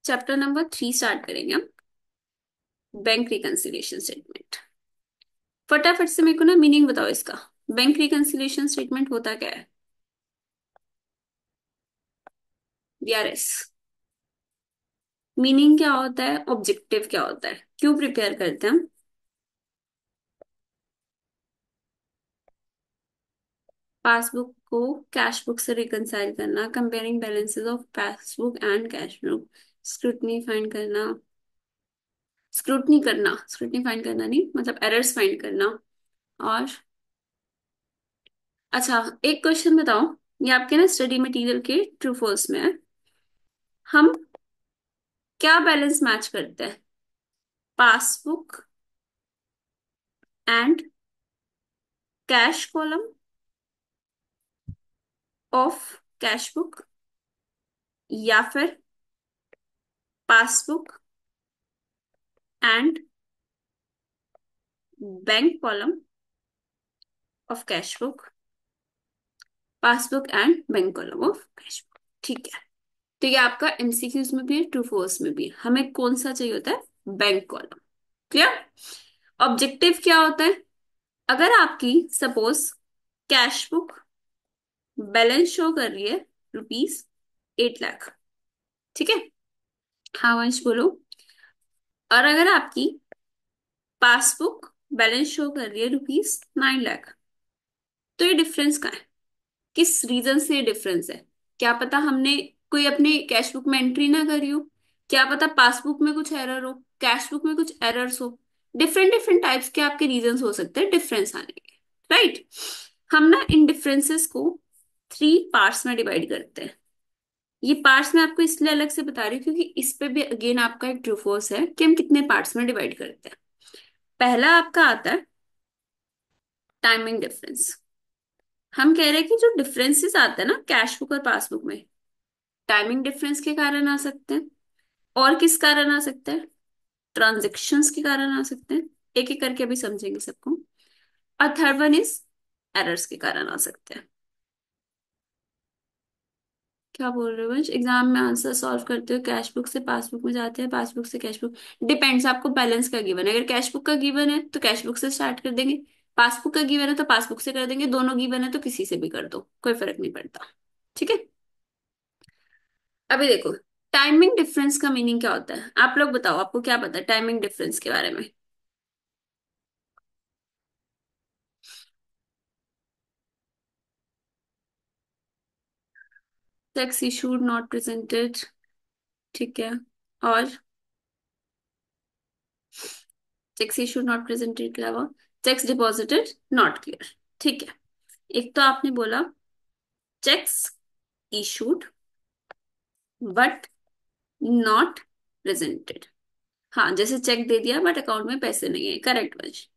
Chapter number 3 start करेंगे हम। Bank reconciliation statement. फटाफट से मेरे को ना मीनिंग बताओ इसका। बैंक रिकंसिलिएशन स्टेटमेंट होता क्या है? बीआरएस मीनिंग क्या होता है, ऑब्जेक्टिव क्या होता है, क्यों प्रिपेयर करते हैं हम? पासबुक को कैश बुक से रिकंसाइल करना, comparing balances of passbook and cash book, scrutiny find करना, स्क्रूटनी फाइंड करना नहीं मतलब एरर्स फाइंड करना। और अच्छा, एक क्वेश्चन बताओ, ये आपके ना स्टडी मटेरियल के ट्रू फॉल्स में है। हम क्या बैलेंस मैच करते हैं? Passbook and cash column of cash book, या फिर passbook and bank column of cash book, passbook and bank column of cash book. ठीक है, तो ये आपका एमसीक्यूज में भी है, ट्रू फॉल्स में भी है। हमें कौन सा चाहिए होता है? Bank column. क्लियर? ऑब्जेक्टिव क्या होता है? अगर आपकी suppose cash book balance show कर रही है ₹8 लाख, ठीक है? हाँ वंश बोलो। और अगर आपकी पासबुक बैलेंस शो कर रही है ₹9 लाख, तो ये डिफरेंस कहाँ है? किस रीजन से ये डिफरेंस है? क्या पता हमने कोई अपने कैश बुक में एंट्री ना करी हो, क्या पता पासबुक में कुछ एरर हो, कैश बुक में कुछ एरर्स हो। डिफरेंट डिफरेंट टाइप्स के आपके रीजंस हो सकते हैं डिफरेंस आने के। राइट? हम ना इन डिफरेंसेस को 3 पार्ट्स में डिवाइड करते हैं। ये पार्ट्स मैं आपको इसलिए अलग से बता रही हूँ क्योंकि इस पे भी अगेन आपका एक ट्रू फॉल्स है कि हम कितने पार्ट्स में डिवाइड करते हैं। पहला आपका आता है टाइमिंग डिफरेंस। हम कह रहे हैं कि जो डिफरेंसेस आते हैं ना कैश बुक और पासबुक में, टाइमिंग डिफरेंस के कारण आ सकते हैं। और किस कारण आ सकते हैं? ट्रांजेक्शन्स के कारण आ सकते हैं। एक एक करके अभी समझेंगे सबको। और थर्ड वन इज एरर्स के कारण आ सकते हैं। क्या बोल रहे हो वंश? एग्जाम में आंसर सॉल्व करते हो कैश बुक से पासबुक में जाते हैं, पासबुक से कैश बुक। डिपेंड्स, आपको बैलेंस का गिवन है। अगर कैश बुक का गिवन है तो कैश बुक से स्टार्ट कर देंगे, पासबुक का गिवन है तो पासबुक से कर देंगे, दोनों गिवन है तो किसी से भी कर दो, कोई फर्क नहीं पड़ता। ठीक है? अभी देखो, टाइमिंग डिफरेंस का मीनिंग क्या होता है? आप लोग बताओ, आपको क्या पता है टाइमिंग डिफरेंस के बारे में? चेक्स इशूड नॉट प्रेजेंटेड, ठीक है। और चेक्स इशूड नॉट प्रेजेंटेड के अलावा चेक्स डिपॉजिटेड नॉट क्लियर, ठीक है। एक तो आपने बोला cheques issued but not presented. हाँ, जैसे चेक दे दिया बट अकाउंट में पैसे नहीं है, करेक्ट वंश।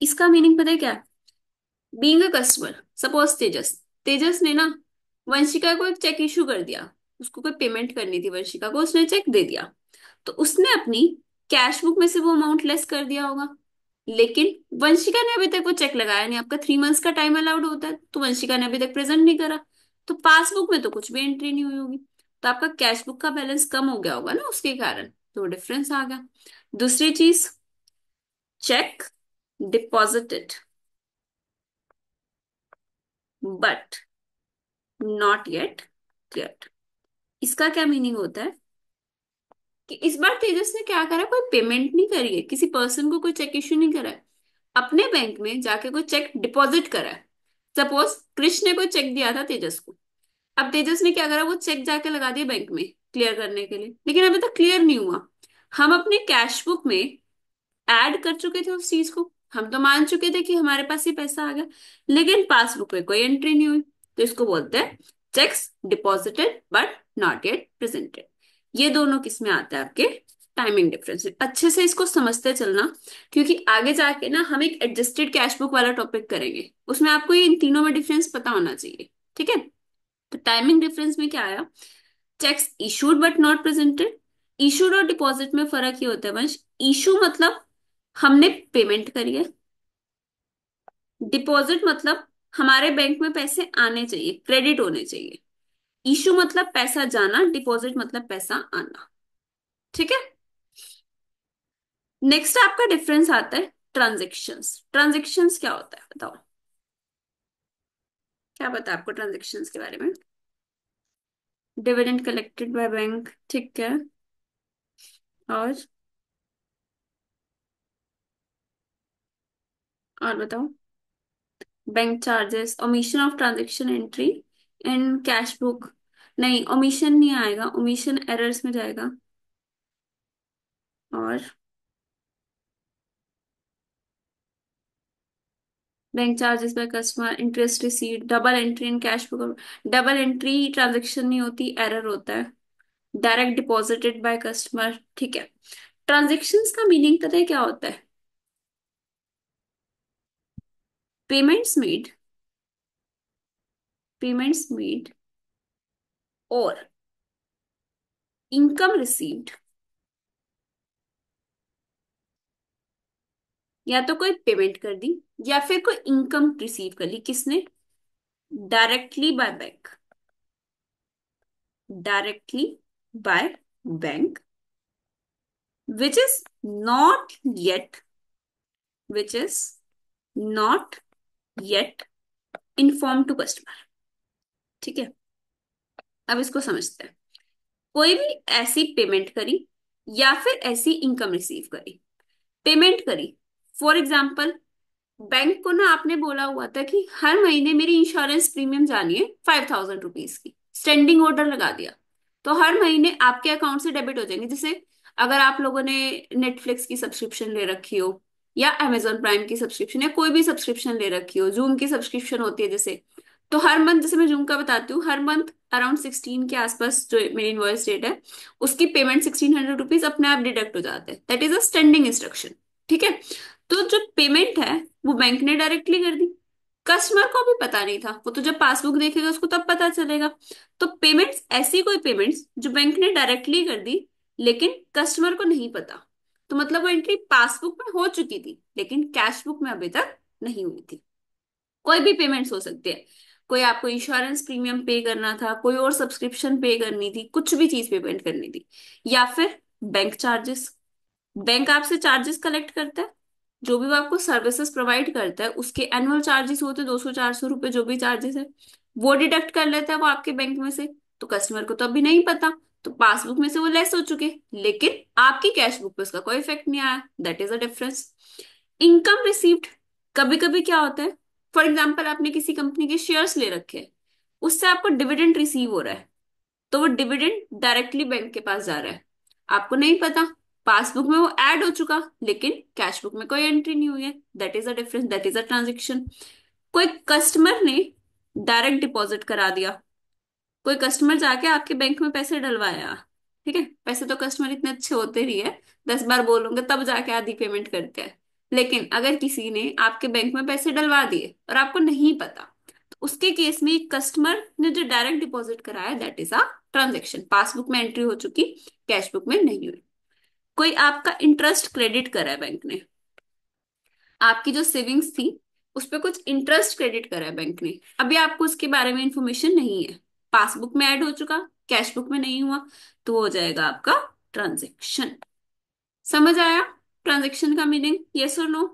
इसका मीनिंग पता है क्या? बीइंग अ कस्टमर, सपोज तेजस, तेजस ने ना वंशिका को एक चेक इशू कर दिया। उसको कोई पेमेंट करनी थी वंशिका को, उसने चेक दे दिया। तो उसने अपनी कैश बुक में से वो अमाउंट लेस कर दिया होगा। लेकिन वंशिका ने अभी तक वो चेक लगाया नहीं। आपका 3 मंथ्स का टाइम अलाउड होता है, तो वंशिका ने अभी तक प्रेजेंट नहीं करा। तो पासबुक में तो कुछ भी एंट्री नहीं हुई होगी। तो आपका कैश बुक का बैलेंस कम हो गया होगा ना, उसके कारण तो डिफरेंस आ गया। दूसरी चीज, check deposited but not yet cleared. इसका क्या मीनिंग होता है कि इस बार तेजस ने क्या करा, कोई पेमेंट नहीं करी है, किसी पर्सन को कोई चेक इश्यू नहीं करा है, अपने बैंक में जाके कोई चेक डिपॉजिट करा है। सपोज कृष्ण ने कोई चेक दिया था तेजस को। अब तेजस ने क्या करा, वो चेक जाके लगा दिया बैंक में क्लियर करने के लिए, लेकिन अभी तक क्लियर नहीं हुआ। हम अपने कैश बुक में ऐड कर चुके थे उस चीज को, हम तो मान चुके थे कि हमारे पास ये पैसा आ गया, लेकिन पासबुक में कोई एंट्री नहीं हुई। तो इसको बोलते हैं checks deposited but not yet presented. ये दोनों किस में आता है? आपके टाइमिंग डिफरेंस। अच्छे से इसको समझते चलना, क्योंकि आगे जाके ना हम एक एडजस्टेड कैश बुक वाला टॉपिक करेंगे, उसमें आपको ये इन तीनों में डिफरेंस पता होना चाहिए। ठीक है? तो टाइमिंग डिफरेंस में क्या आया? Cheques issued but not presented. Issued और डिपॉजिट में फर्क ये होता है वंश, इशू मतलब हमने पेमेंट करी है, डिपॉजिट मतलब हमारे बैंक में पैसे आने चाहिए, क्रेडिट होने चाहिए। इशू मतलब पैसा जाना, डिपॉजिट मतलब पैसा आना। ठीक है। नेक्स्ट आपका डिफरेंस आता है ट्रांजेक्शन्स। ट्रांजेक्शन्स क्या होता है बताओ, क्या पता है आपको ट्रांजेक्शन्स के बारे में? डिविडेंड कलेक्टेड बाय बैंक, ठीक है। और बताओ। Bank charges, omission of transaction entry in cash book. नहीं, ओमिशन नहीं आएगा, ओमिशन एरर्स में जाएगा। और bank charges by customer, interest received, double entry in cash book. Double entry transaction नहीं होती, एरर होता है। डायरेक्ट डिपॉजिटेड बाय कस्टमर, ठीक है। ट्रांजेक्शन्स का मीनिंग पता है क्या होता है? पेमेंट्स मेड, पेमेंट्स मेड और इनकम रिसीव्ड। या तो कोई पेमेंट कर दी या फिर कोई इनकम रिसीव कर ली, किसने? Directly by bank, directly by bank, which is not yet, which is not yet informed to customer। ठीक है। अब इसको समझते हैं। कोई भी ऐसी पेमेंट करी या फिर ऐसी इनकम रिसीव करी। पेमेंट करी, फॉर एग्जाम्पल बैंक को ना आपने बोला हुआ था कि हर महीने मेरी इंश्योरेंस प्रीमियम जानी है 5,000 रुपीज की, स्टैंडिंग ऑर्डर लगा दिया। तो हर महीने आपके अकाउंट से डेबिट हो जाएंगे। जैसे अगर आप लोगों ने नेटफ्लिक्स की सब्सक्रिप्शन ले रखी हो, या अमेजोन प्राइम की सब्सक्रिप्शन, या कोई भी सब्सक्रिप्शन ले रखी हो, जूम की सब्सक्रिप्शन होती है जैसे, तो हर मंथ, जैसे मैं जूम का बताती हूँ, हर मंथ अराउंड 16 के आसपास जो मेरी इनवॉइस डेट है, उसकी पेमेंट 1,600 रुपीज अपने आप डिडक्ट हो जाते हैं। That is a standing instruction. ठीक है। तो जो पेमेंट है वो बैंक ने डायरेक्टली कर दी, कस्टमर को भी पता नहीं था, वो तो जब पासबुक देखेगा उसको तब पता चलेगा। तो पेमेंट्स, ऐसी कोई पेमेंट्स जो बैंक ने डायरेक्टली कर दी लेकिन कस्टमर को नहीं पता, तो मतलब वो एंट्री पासबुक में हो चुकी थी लेकिन कैश बुक में अभी तक नहीं हुई थी। कोई भी पेमेंट्स हो सकती है। कोई आपको इंश्योरेंस प्रीमियम पे करना था, कोई और सब्सक्रिप्शन पे करनी थी, कुछ भी चीज पेमेंट करनी थी। या फिर बैंक चार्जेस, बैंक आपसे चार्जेस कलेक्ट करता है। जो भी वो आपको सर्विसेज प्रोवाइड करता है उसके एनुअल चार्जेस होते हैं, 200 400 रुपए जो भी चार्जेस है, वो डिडक्ट कर लेता है वो आपके बैंक में से। तो कस्टमर को तो अभी नहीं पता, तो पासबुक में से वो लेस हो चुके, लेकिन आपकी कैश बुक पे उसका कोई इफेक्ट नहीं आया। That is a difference. Income received, कभी कभी क्या होता है, फॉर एग्जाम्पल आपने किसी कंपनी के शेयर्स ले रखे हैं, उससे आपको डिविडेंड रिसीव हो रहा है, तो वो डिविडेंड डायरेक्टली बैंक के पास जा रहा है, आपको नहीं पता, पासबुक में वो ऐड हो चुका लेकिन कैश बुक में कोई एंट्री नहीं हुई है। That is a difference, that is a transaction. कोई कस्टमर ने डायरेक्ट डिपॉजिट करा दिया, कोई कस्टमर जाके आपके बैंक में पैसे डलवाया। ठीक है, पैसे तो कस्टमर इतने अच्छे होते नहीं है, 10 बार बोलोगे तब जाके आधी पेमेंट करते हैं। लेकिन अगर किसी ने आपके बैंक में पैसे डलवा दिए और आपको नहीं पता, तो उसके केस में कस्टमर ने जो डायरेक्ट डिपॉजिट कराया, that is a transaction, passbook में एंट्री हो चुकी, कैश बुक में नहीं हुई। कोई आपका इंटरेस्ट क्रेडिट करा है बैंक ने, आपकी जो सेविंग्स थी उस पर कुछ इंटरेस्ट क्रेडिट करा है बैंक ने, अभी आपको उसके बारे में इंफॉर्मेशन नहीं है, पासबुक में ऐड हो चुका, कैश बुक में नहीं हुआ, तो वो हो जाएगा आपका ट्रांजेक्शन। समझ आया ट्रांजेक्शन का मीनिंग? यस और नो?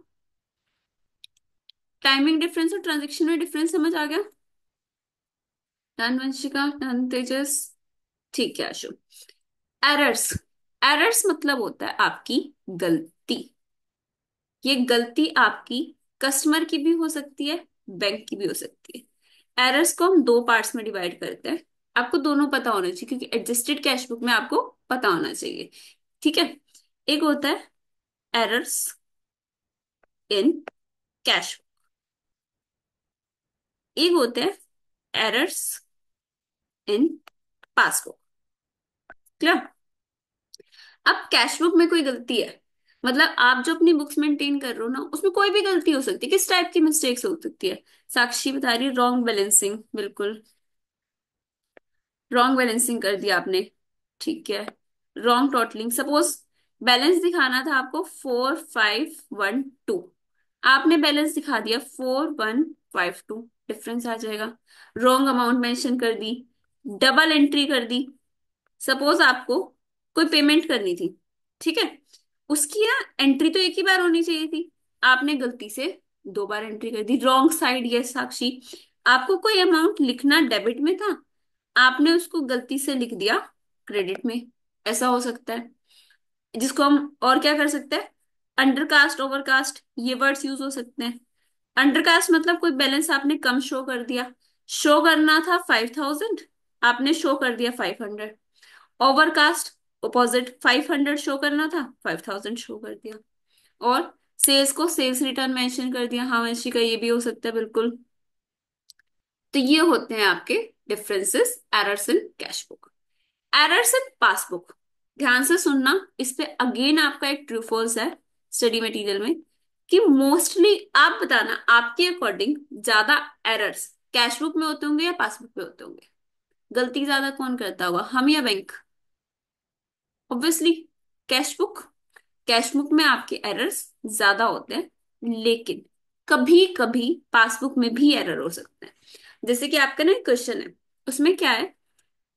टाइमिंग डिफरेंस और ट्रांजेक्शन में डिफरेंस समझ आ गया? डन वंशिका, डन तेजस, ठीक है आशु। एरर्स, एरर्स मतलब होता है आपकी गलती। ये गलती आपकी कस्टमर की भी हो सकती है, बैंक की भी हो सकती है। एरर्स को हम दो पार्ट्स में डिवाइड करते हैं। आपको दोनों पता होना चाहिए क्योंकि एडजस्टेड कैश बुक में आपको पता होना चाहिए। ठीक है। एक होता है एरर्स इन कैश, एक होते हैं एरर्स इन पासबुक। क्लियर? अब कैश बुक में कोई गलती है, मतलब आप जो अपनी बुक्स मेंटेन कर रहे हो ना, उसमें कोई भी गलती हो सकती है। किस टाइप की मिस्टेक्स हो सकती है? साक्षी बता रही है रॉन्ग बैलेंसिंग, बिल्कुल रॉन्ग बैलेंसिंग कर दिया आपने। ठीक है। रॉन्ग टोटलिंग, सपोज बैलेंस दिखाना था आपको 4,512, आपने बैलेंस दिखा दिया 4,152, डिफरेंस आ जाएगा। रॉन्ग अमाउंट मेंशन कर दी, डबल एंट्री कर दी। सपोज आपको कोई पेमेंट करनी थी, ठीक है, उसकी ना एंट्री तो एक ही बार होनी चाहिए थी, आपने गलती से दो बार एंट्री कर दी, रॉन्ग साइड। यस साक्षी, आपको कोई अमाउंट लिखना डेबिट में था, आपने उसको गलती से लिख दिया क्रेडिट में। ऐसा हो सकता है, जिसको हम और क्या कर सकते हैं, अंडरकास्ट ओवरकास्ट ये वर्ड्स यूज हो सकते हैं। अंडरकास्ट मतलब कोई बैलेंस आपने कम शो कर दिया, शो करना था 5,000, आपने शो कर दिया 500। ओवरकास्ट अपोजिट, 500 शो करना था, 5,000 शो कर दिया। और सेल्स को सेल्स रिटर्न मेंशन कर दिया, हाँ वंशिका ये भी हो सकता है बिल्कुल। तो ये होते हैं आपके differences, errors in cash book. Errors in passbook, ध्यान से सुनना, इस पे अगेन आपका एक ट्रू फॉल्स है स्टडी मटेरियल में, कि मोस्टली आप बताना आपके अकॉर्डिंग ज्यादा एरर्स कैश बुक में होते होंगे या पासबुक में होते होंगे। गलती ज्यादा कौन करता होगा, हम या bank? Obviously cash book. Cash book में आपके एरर्स ज्यादा होते हैं, लेकिन कभी कभी पासबुक में भी एरर हो सकते हैं। जैसे कि आपका ना क्वेश्चन है, उसमें क्या है,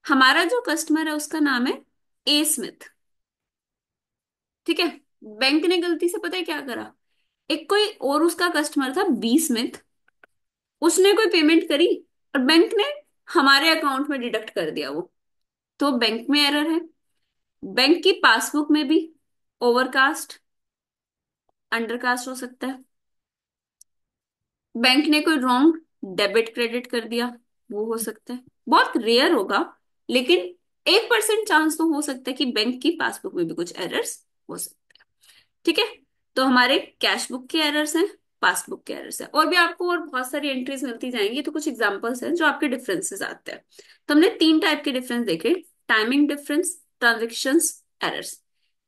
हमारा जो कस्टमर है उसका नाम है ए स्मिथ, ठीक है, बैंक ने गलती से पता है क्या करा, एक कोई और उसका कस्टमर था बी स्मिथ, उसने कोई पेमेंट करी और बैंक ने हमारे अकाउंट में डिडक्ट कर दिया वो, तो बैंक में एरर है। बैंक की पासबुक में भी ओवरकास्ट अंडरकास्ट हो सकता है। बैंक ने कोई रॉन्ग डेबिट क्रेडिट कर दिया, वो हो सकता है, बहुत रेयर होगा, लेकिन 1% चांस तो हो सकता है कि बैंक की पासबुक में भी कुछ एरर्स हो सकते हैं। ठीक है, तो हमारे कैश बुक के एरर्स हैं, पासबुक के एरर्स हैं, और भी आपको और बहुत सारी एंट्रीज मिलती जाएंगी, तो कुछ एग्जांपल्स हैं जो आपके डिफरेंसेस आते हैं। तो हमने तीन टाइप के डिफरेंस देखे, टाइमिंग डिफरेंस, ट्रांजेक्शन्स, एरर्स।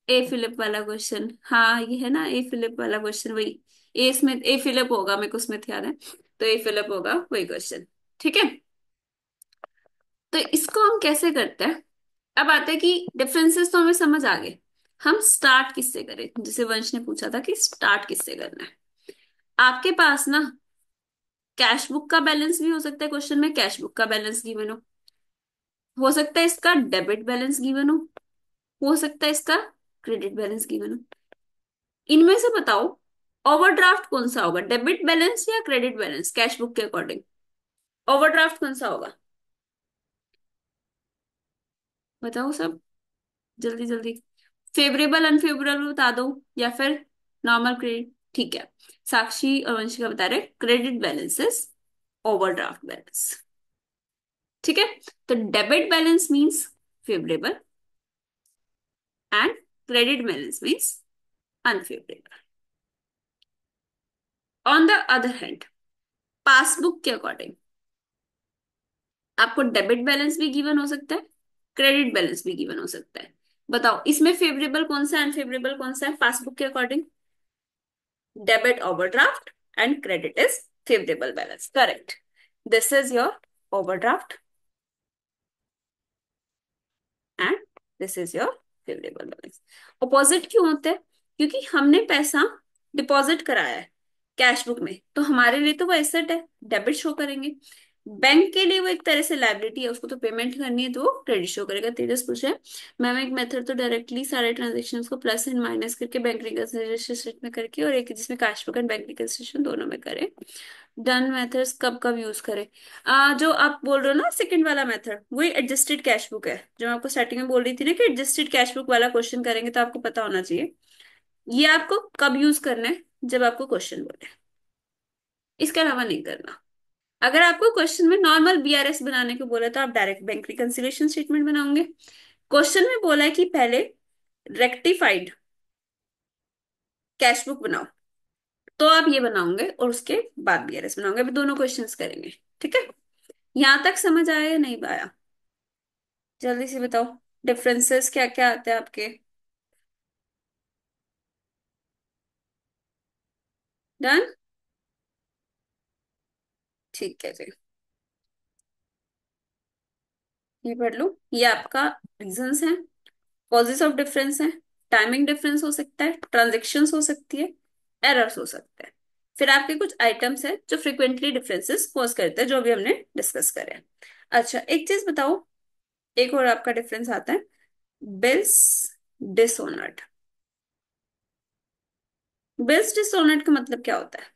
ए फिलिप वाला क्वेश्चन, हाँ ये है ना ए फिलिप वाला क्वेश्चन, वही ए स्मिथ, ए फिलिप होगा, मेरे को स्मिथ याद है, तो ए फिलिप होगा वही क्वेश्चन। ठीक है, तो इसको हम कैसे करते हैं। अब आते हैं कि डिफरेंसेस तो हमें समझ आ गए, हम स्टार्ट किससे करें, जैसे वंश ने पूछा था कि स्टार्ट किससे करना है। आपके पास ना कैश बुक का बैलेंस भी हो सकता है, क्वेश्चन में कैश बुक का बैलेंस गिवन हो सकता है इसका डेबिट बैलेंस गिवन हो सकता है इसका क्रेडिट बैलेंस गिवन हो। इनमें से बताओ ओवरड्राफ्ट कौन सा होगा, डेबिट बैलेंस या क्रेडिट बैलेंस कैश बुक के अकॉर्डिंग, ओवरड्राफ्ट कौन सा होगा, बताओ सब, जल्दी जल्दी। फेवरेबल अनफेवरेबल बता दो, या फिर नॉर्मल क्रेडिट। ठीक है, साक्षी और वंशिका बता रहे credit balance is overdraft balance. ठीक है, तो debit balance means favourable and credit balance means unfavourable. On the other hand passbook के अकॉर्डिंग आपको डेबिट बैलेंस भी गिवन हो सकता है, क्रेडिट बैलेंस भी गिवन हो सकता है। बताओ इसमें फेवरेबल कौन सा है, अनफेवरेबल कौन सा है पासबुक के according. Debit overdraft and credit is favourable balance, correct. This is your overdraft and this is your favourable balance. Opposite क्यों होते हैं, क्योंकि हमने पैसा डिपॉजिट कराया है कैश बुक में, तो हमारे लिए तो वो एसेट है, डेबिट शो करेंगे। बैंक के लिए वो एक तरह से लायबिलिटी है, उसको तो पेमेंट करनी है तो वो क्रेडिट शो करेगा। तेजस पूछे मैम एक मेथड तो डायरेक्टली सारे ट्रांजेक्शन को प्लस एंड माइनस करके बैंक रिकंसिलिएशन में करके, और एक जिसमें cash book and bank reconciliation दोनों में करें, डन मेथड्स कब कब यूज करें। जो आप बोल रहे हो ना सेकंड वाला मेथड, वही एडजस्टेड कैश बुक है, जो मैं आपको स्टार्टिंग में बोल रही थी ना कि एडजस्टेड कैश बुक वाला क्वेश्चन करेंगे तो आपको पता होना चाहिए ये आपको कब यूज करना है, जब आपको क्वेश्चन बोले, इसके अलावा नहीं करना। अगर आपको क्वेश्चन में नॉर्मल बीआरएस बनाने को बोला तो आप डायरेक्ट बैंक रिकंसिलिएशन स्टेटमेंट बनाओगे। क्वेश्चन में बोला है कि पहले रेक्टिफाइड कैश बुक बनाओ, तो आप ये बनाओगे और उसके बाद बीआरएस बनाओगे, अभी दोनों क्वेश्चंस करेंगे। ठीक है, यहां तक समझ आया या नहीं आया, जल्दी से बताओ डिफरेंसेस क्या क्या आते हैं आपके। डन, ठीक है जी, ये पढ़ लो, ये आपका रीजंस हैं, कॉजेस ऑफ डिफरेंस हैं, टाइमिंग डिफरेंस हो सकता है, ट्रांजेक्शन्स हो सकती है, एरर्स हो सकते हैं, फिर आपके कुछ आइटम्स हैं जो फ्रिक्वेंटली डिफरेंसेस कॉज करते हैं, जो भी हमने डिस्कस करे हैं। अच्छा एक चीज बताओ, एक और आपका डिफरेंस आता है, बिल्स डिसऑनर्ड। बिल्स डिसऑनर्ड का मतलब क्या होता है?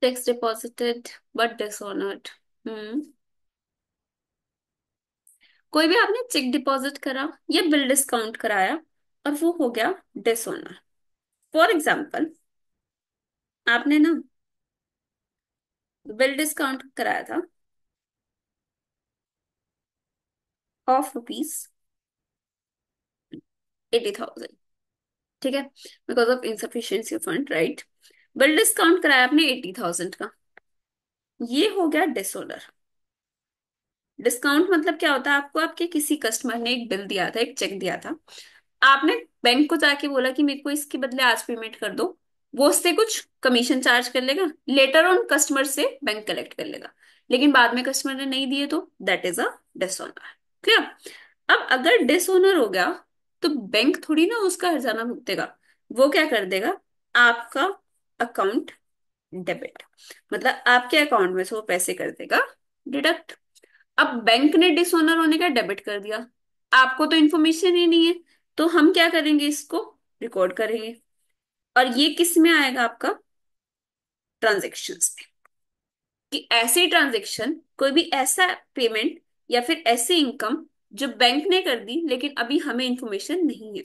Cheques deposited but dishonoured. Hmm. कोई भी आपने चेक डिपॉजिट करा या बिल डिस्काउंट कराया और वो हो गया डिसऑनर। फॉर एग्जाम्पल, आपने ना बिल डिस्काउंट कराया था ऑफ ₹80,000, ठीक है, because of insufficiency fund, right. Bill discount कराया आपने 80,000 का, ये हो गया डिसऑनर। डिस्काउंट मतलब क्या होता है, आपको आपके किसी कस्टमर ने एक बिल दिया था, एक चेक दिया था, आपने बैंक को जाके बोला कि मेरे को इसके बदले आज पेमेंट कर दो, वो उससे कुछ कमीशन चार्ज कर लेगा, लेटर ऑन कस्टमर से बैंक कलेक्ट कर लेगा, लेकिन बाद में कस्टमर ने नहीं दिए तो that is a dishonour. Clear? अब अगर डिसऑनर हो गया तो बैंक थोड़ी ना उसका हर्जाना भुगतेगा, वो क्या कर देगा, आपका अकाउंट डेबिट, मतलब आपके अकाउंट में से वो पैसे कर देगा डिडक्ट। अब बैंक ने डिसऑनर होने का डेबिट कर दिया, आपको तो इन्फॉर्मेशन ही नहीं है, तो हम क्या करेंगे, इसको रिकॉर्ड करेंगे, और ये किस में आएगा आपका, ट्रांजेक्शन्स में। कि ऐसे ट्रांजेक्शन, कोई भी ऐसा पेमेंट या फिर ऐसे इनकम जो बैंक ने कर दी लेकिन अभी हमें इंफॉर्मेशन नहीं है।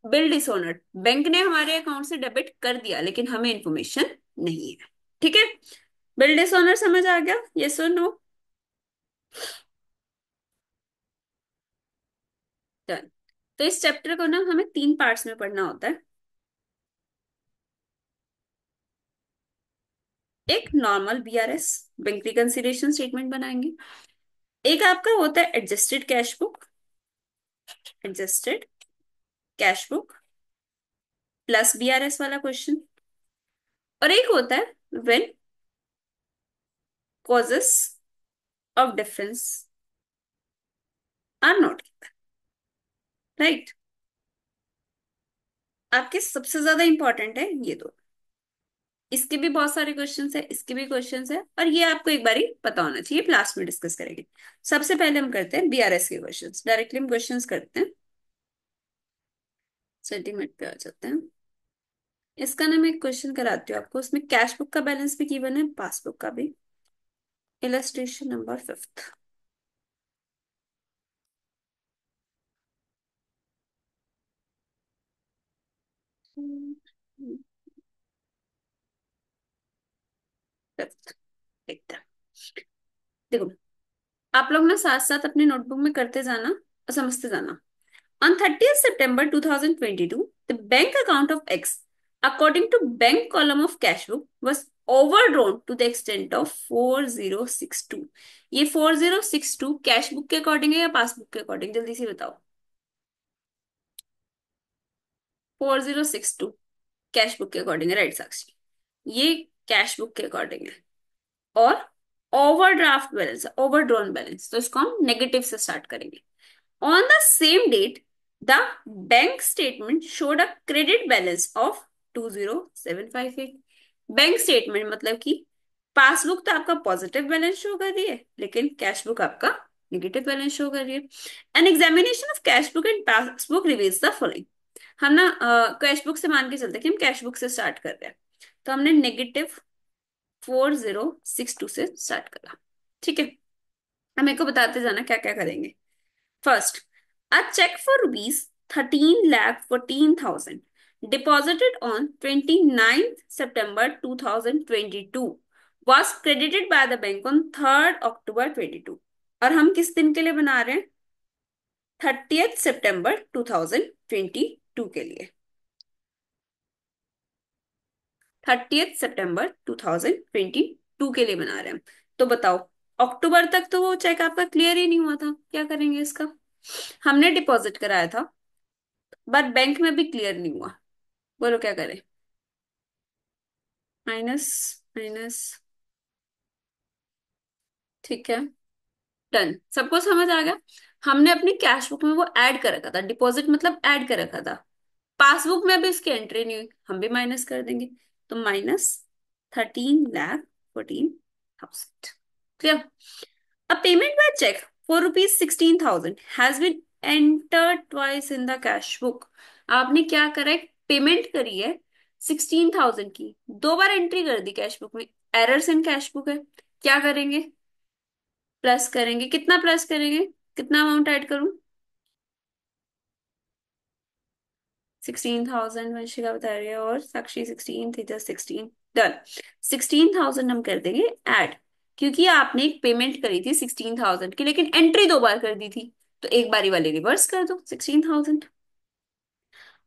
बिल डिसऑनर्ड, बैंक ने हमारे अकाउंट से डेबिट कर दिया लेकिन हमें इंफॉर्मेशन नहीं है। ठीक है, बिल डिसऑनर समझ आ गया, यस और नो? डन। तो इस चैप्टर को ना हमें 3 पार्ट्स में पढ़ना होता है। एक normal BRS, bank reconciliation statement बनाएंगे। एक आपका होता है adjusted cash book, adjusted cash book plus BRS वाला क्वेश्चन। और एक होता है when causes of difference are not, right. आपके सबसे ज्यादा इंपॉर्टेंट है ये दो, इसके भी बहुत सारे क्वेश्चंस है, इसके भी क्वेश्चंस है, और ये आपको एक बारी पता होना चाहिए, क्लास में डिस्कस करेंगे। सबसे पहले हम करते हैं बीआरएस के क्वेश्चंस, डायरेक्टली हम क्वेश्चंस करते हैं। सेंटीमेंट पे आ जाते हैं। इसका ना मैं एक क्वेश्चन कराती हूँ आपको, उसमें कैश बुक का बैलेंस भी गिवन है, पासबुक का भी। Illustration number 5। फिफ्थ, देखते हैं। देखो, आप लोग ना साथ साथ अपने नोटबुक में करते जाना और समझते जाना। On 30th September 2022, the bank account of X, according to bank column of cash book, was overdrawn to the extent of 4062। ये 4062 कैश बुक के अकॉर्डिंग है या पासबुक के अकॉर्डिंग, जल्दी से बताओ। 4062 कैश बुक के अकॉर्डिंग है, राइट साक्षी? ये कैश बुक के अकॉर्डिंग है। और ओवरड्राफ्ट बैलेंस, ओवरड्रॉन बैलेंस, तो इसको हम नेगेटिव से स्टार्ट करेंगे। On the same date, the bank statement showed a credit balance of 20758। Bank statement मतलब कि पासबुक तो आपका पॉजिटिव बैलेंस शो कर रही है लेकिन कैश बुक आपका नेगेटिव बैलेंस शो कर रही है। An examination of cash book and passbook reveals the following. हम ना कैश बुक से मान के चलते हैं कि हम कैश बुक से स्टार्ट कर रहे हैं, तो हमने -4062 से स्टार्ट करा। ठीक है, हम मेरे को बताते जाना क्या क्या करेंगे। First, a check for rupees 13,14,000 deposited on 29th September 2022 was credited by the bank on 3rd October 22। और हम किस दिन के लिए बना रहे हैं, 30th September 2022 के लिए। 30th September 2022 के लिए बना रहे हैं। तो बताओ, अक्टूबर तक तो वो चेक आपका क्लियर ही नहीं हुआ था, क्या करेंगे इसका? हमने डिपॉजिट कराया था बट बैंक में भी क्लियर नहीं हुआ, बोलो क्या करें? माइनस, माइनस, ठीक है, डन। सबको समझ आ गया? हमने अपनी कैश बुक में वो ऐड कर रखा था, डिपॉजिट मतलब ऐड कर रखा था। पासबुक में अभी उसकी एंट्री नहीं हुई, हम भी माइनस कर देंगे। तो minus 13,14,000। Clear. A payment by check for rupees 16,000 has been entered twice in the cash book. आपने क्या करा है, पेमेंट करी है 16,000 की, दो बार एंट्री कर दी कैश बुक में। एरर्स इन कैश बुक है, क्या करेंगे, प्लस करेंगे। कितना प्लस करेंगे, कितना अमाउंट ऐड करूं। 16,000 वंशिका बता रही है और साक्षी 16 थी, 16 डन। 16,000 हम कर देंगे ऐड, क्योंकि आपने एक पेमेंट करी थी 16,000 की, लेकिन एंट्री दो बार कर दी थी, तो एक बारी वाले रिवर्स कर दो 16,000।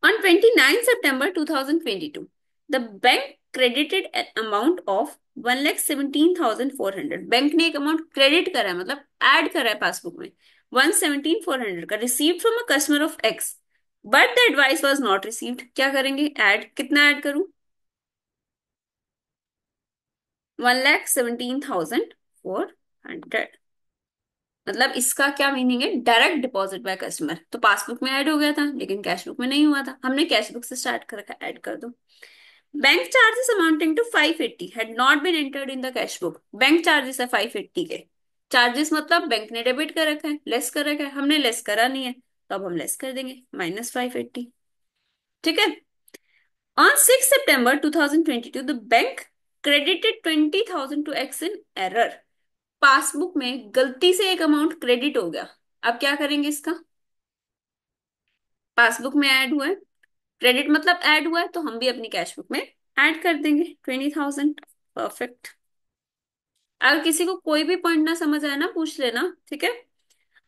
On 29 September 2022, the bank credited an amount of 1,17,400। Bank ने एक अमाउंट क्रेडिट करा है, मतलब ऐड करा है पासबुक में 1,17,400 का, received from a customer of x, but the advice was not received. क्या करेंगे, ऐड, कितना ऐड करूं, 1,17,400। मतलब इसका क्या मीनिंग है, डायरेक्ट डिपॉजिट बाय कस्टमर, तो पासबुक में ऐड हो गया था लेकिन कैश बुक में नहीं हुआ था, हमने कैश बुक से स्टार्ट कर रखा, ऐड कर दो। Bank charges amounting to 580 had not been entered in the cash book. Bank charges है 580 के। चार्जेस मतलब बैंक ने डेबिट कर रखा है, लेस कर रखा है, हमने लेस करा नहीं है, तो अब हम लेस कर देंगे -580। ठीक है। On 6 September 2022 the bank credited 20,000 to X in error. Passbook में गलती से एक अमाउंट क्रेडिट हो गया, अब क्या करेंगे इसका, पासबुक में ऐड हुआ है, क्रेडिट मतलब ऐड हुआ है, तो हम भी अपनी कैश बुक में ऐड कर देंगे 20,000। परफेक्ट। अगर किसी को कोई भी पॉइंट ना समझ आए ना, पूछ लेना, ठीक है।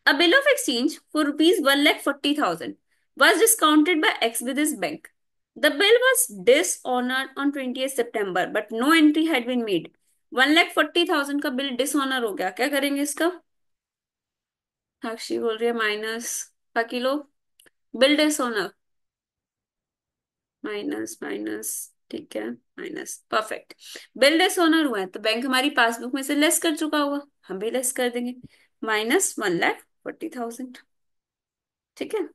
अ bill of exchange for rupees 1,40,000 was discounted by X with his bank. The bill was dishonored on 20th September, but no entry had been made. 1,40,000 का बिल डिसऑनर हो गया, क्या करेंगे इसका। साक्षी बोल रही है माइनस, बाकी लोग, बिल डिसऑनर माइनस माइनस, ठीक है, माइनस, परफेक्ट। बिल डिसऑनर हुआ है तो बैंक हमारी पासबुक में से लेस कर चुका होगा, हम भी लेस कर देंगे, -1,40,000। ठीक है।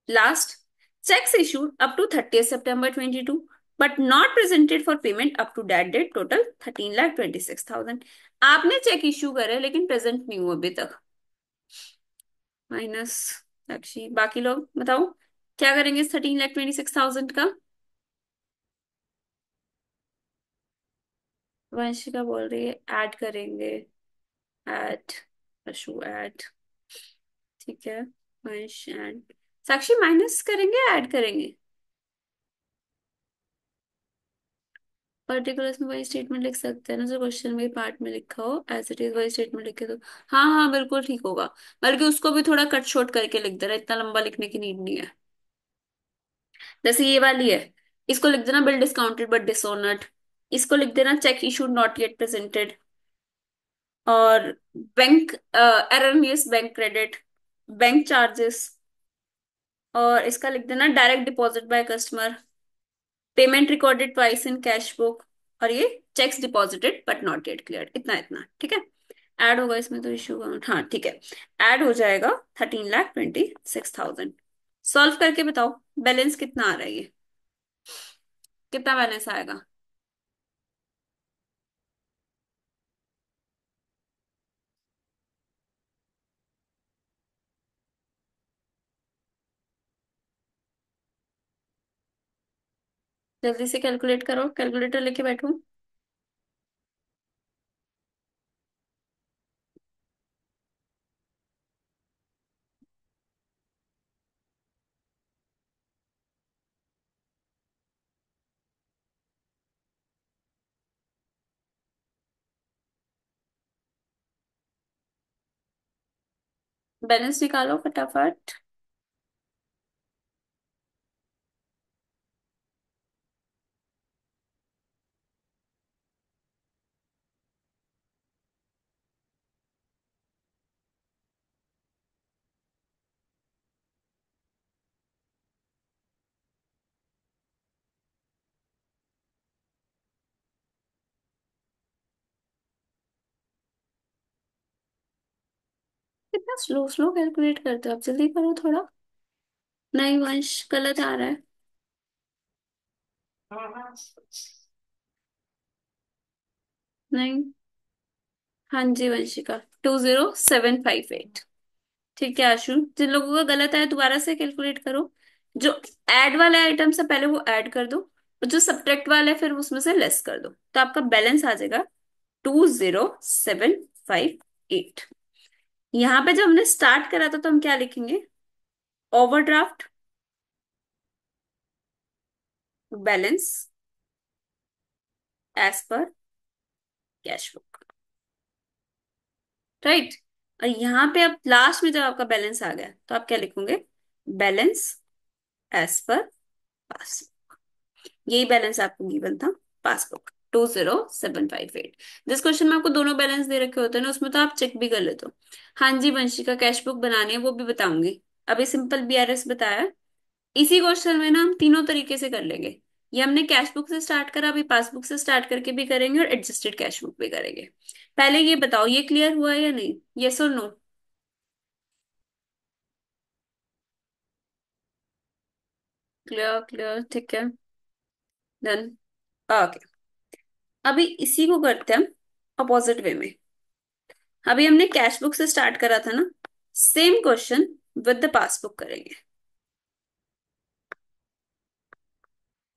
Last, cheques issued up to 30th September 2022 but not presented for payment up to that date, total 13,26,000। आपने चेक इशू करे लेकिन प्रेजेंट नहीं हुआ अभी तक, माइनस। साक्षी, बाकी लोग बताओ क्या करेंगे इस 13,26,000 का। वंशिका बोल रही है ऐड करेंगे, ऐड, अशु ऐड, ठीक है, वंश ऐड। साक्षी माइनस करेंगे ऐड करेंगे, पर्टिकुलर्स में वही स्टेटमेंट लिख सकते हैं ना जो क्वेश्चन में पार्ट में लिखा हो, एज इट इज वही स्टेटमेंट लिखे तो। हाँ हाँ बिल्कुल ठीक होगा, बल्कि उसको भी थोड़ा कट शॉर्ट करके लिख देना, इतना लंबा लिखने की नीड नहीं है। जैसे ये वाली है, इसको लिख देना बिल डिस्काउंटेड बट डिसऑनर्ड, इसको लिख देना cheque issued not yet presented, और bank error means bank credit, bank charges, और इसका लिख देना direct deposit by customer, payment recorded twice in cash book, और ये cheques deposited but not yet clear, इतना इतना, ठीक है। ऐड होगा इसमें तो इशू, हाँ ठीक है, ऐड हो जाएगा 13,26,000। सॉल्व करके बताओ बैलेंस कितना आ रहा है ये, कितना बैलेंस आएगा। जल्दी से कैलकुलेट करो, कैलकुलेटर लेके बैठो। बैलेंस निकालो फटाफट। स्लो स्लो कैलकुलेट करते हो आप, जल्दी करो थोड़ा। नहीं वंश, गलत आ रहा है। नहीं। हाँ जी वंशिका, 20758। ठीक है आशु, जिन लोगों का गलत है दोबारा से कैलकुलेट करो। जो ऐड वाले आइटम से पहले वो ऐड कर दो, और जो सब्ट्रैक्ट वाला है फिर उसमें से लेस कर दो, तो आपका बैलेंस आ जाएगा 20758। यहाँ पे जब हमने स्टार्ट करा था तो हम क्या लिखेंगे? Overdraft balance as per cash book, right. और यहाँ पे अब लास्ट में जब आपका बैलेंस आ गया तो आप क्या लिखोगे? बैलेंस एज पर पास। यही बैलेंस आपको गिवन था पासबुक, 20758। जिस क्वेश्चन में आपको दोनों बैलेंस दे रखे होते हैं ना, उसमें तो आप चेक भी कर लेते हो। हाँ जी वंशिका, कैश बुक बनानी है वो भी बताऊंगी। अभी सिंपल बीआरएस बताया, इसी क्वेश्चन में ना हम तीनों तरीके से कर लेंगे। ये हमने कैश बुक से स्टार्ट करा, अभी पासबुक से स्टार्ट करके भी करेंगे और एडजस्टेड कैश बुक भी करेंगे। पहले ये बताओ, ये क्लियर हुआ है या नहीं? यस और नो? क्लियर क्लियर, ठीक है। डन। ओके, अभी इसी को करते हैं हम अपोजिट वे में। अभी हमने कैश बुक से स्टार्ट करा था ना, same question with the passbook करेंगे।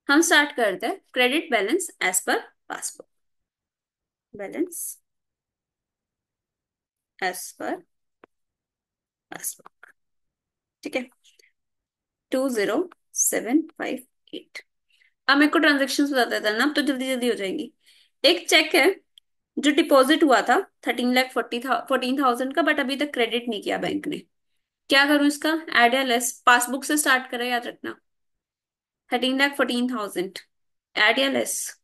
हम स्टार्ट करते हैं credit balance as per passbook. Balance as per passbook, ठीक है। 20758। अब मेरे को ट्रांजेक्शन बताते थे ना, अब तो जल्दी जल्दी हो जाएंगी। एक चेक है जो डिपॉजिट हुआ था 13,40,14,000 का, बट अभी तक क्रेडिट नहीं किया बैंक ने। क्या करूं इसका? एड या लेस? पासबुक से स्टार्ट करें, याद रखना। 13,14,000, एड या लेस?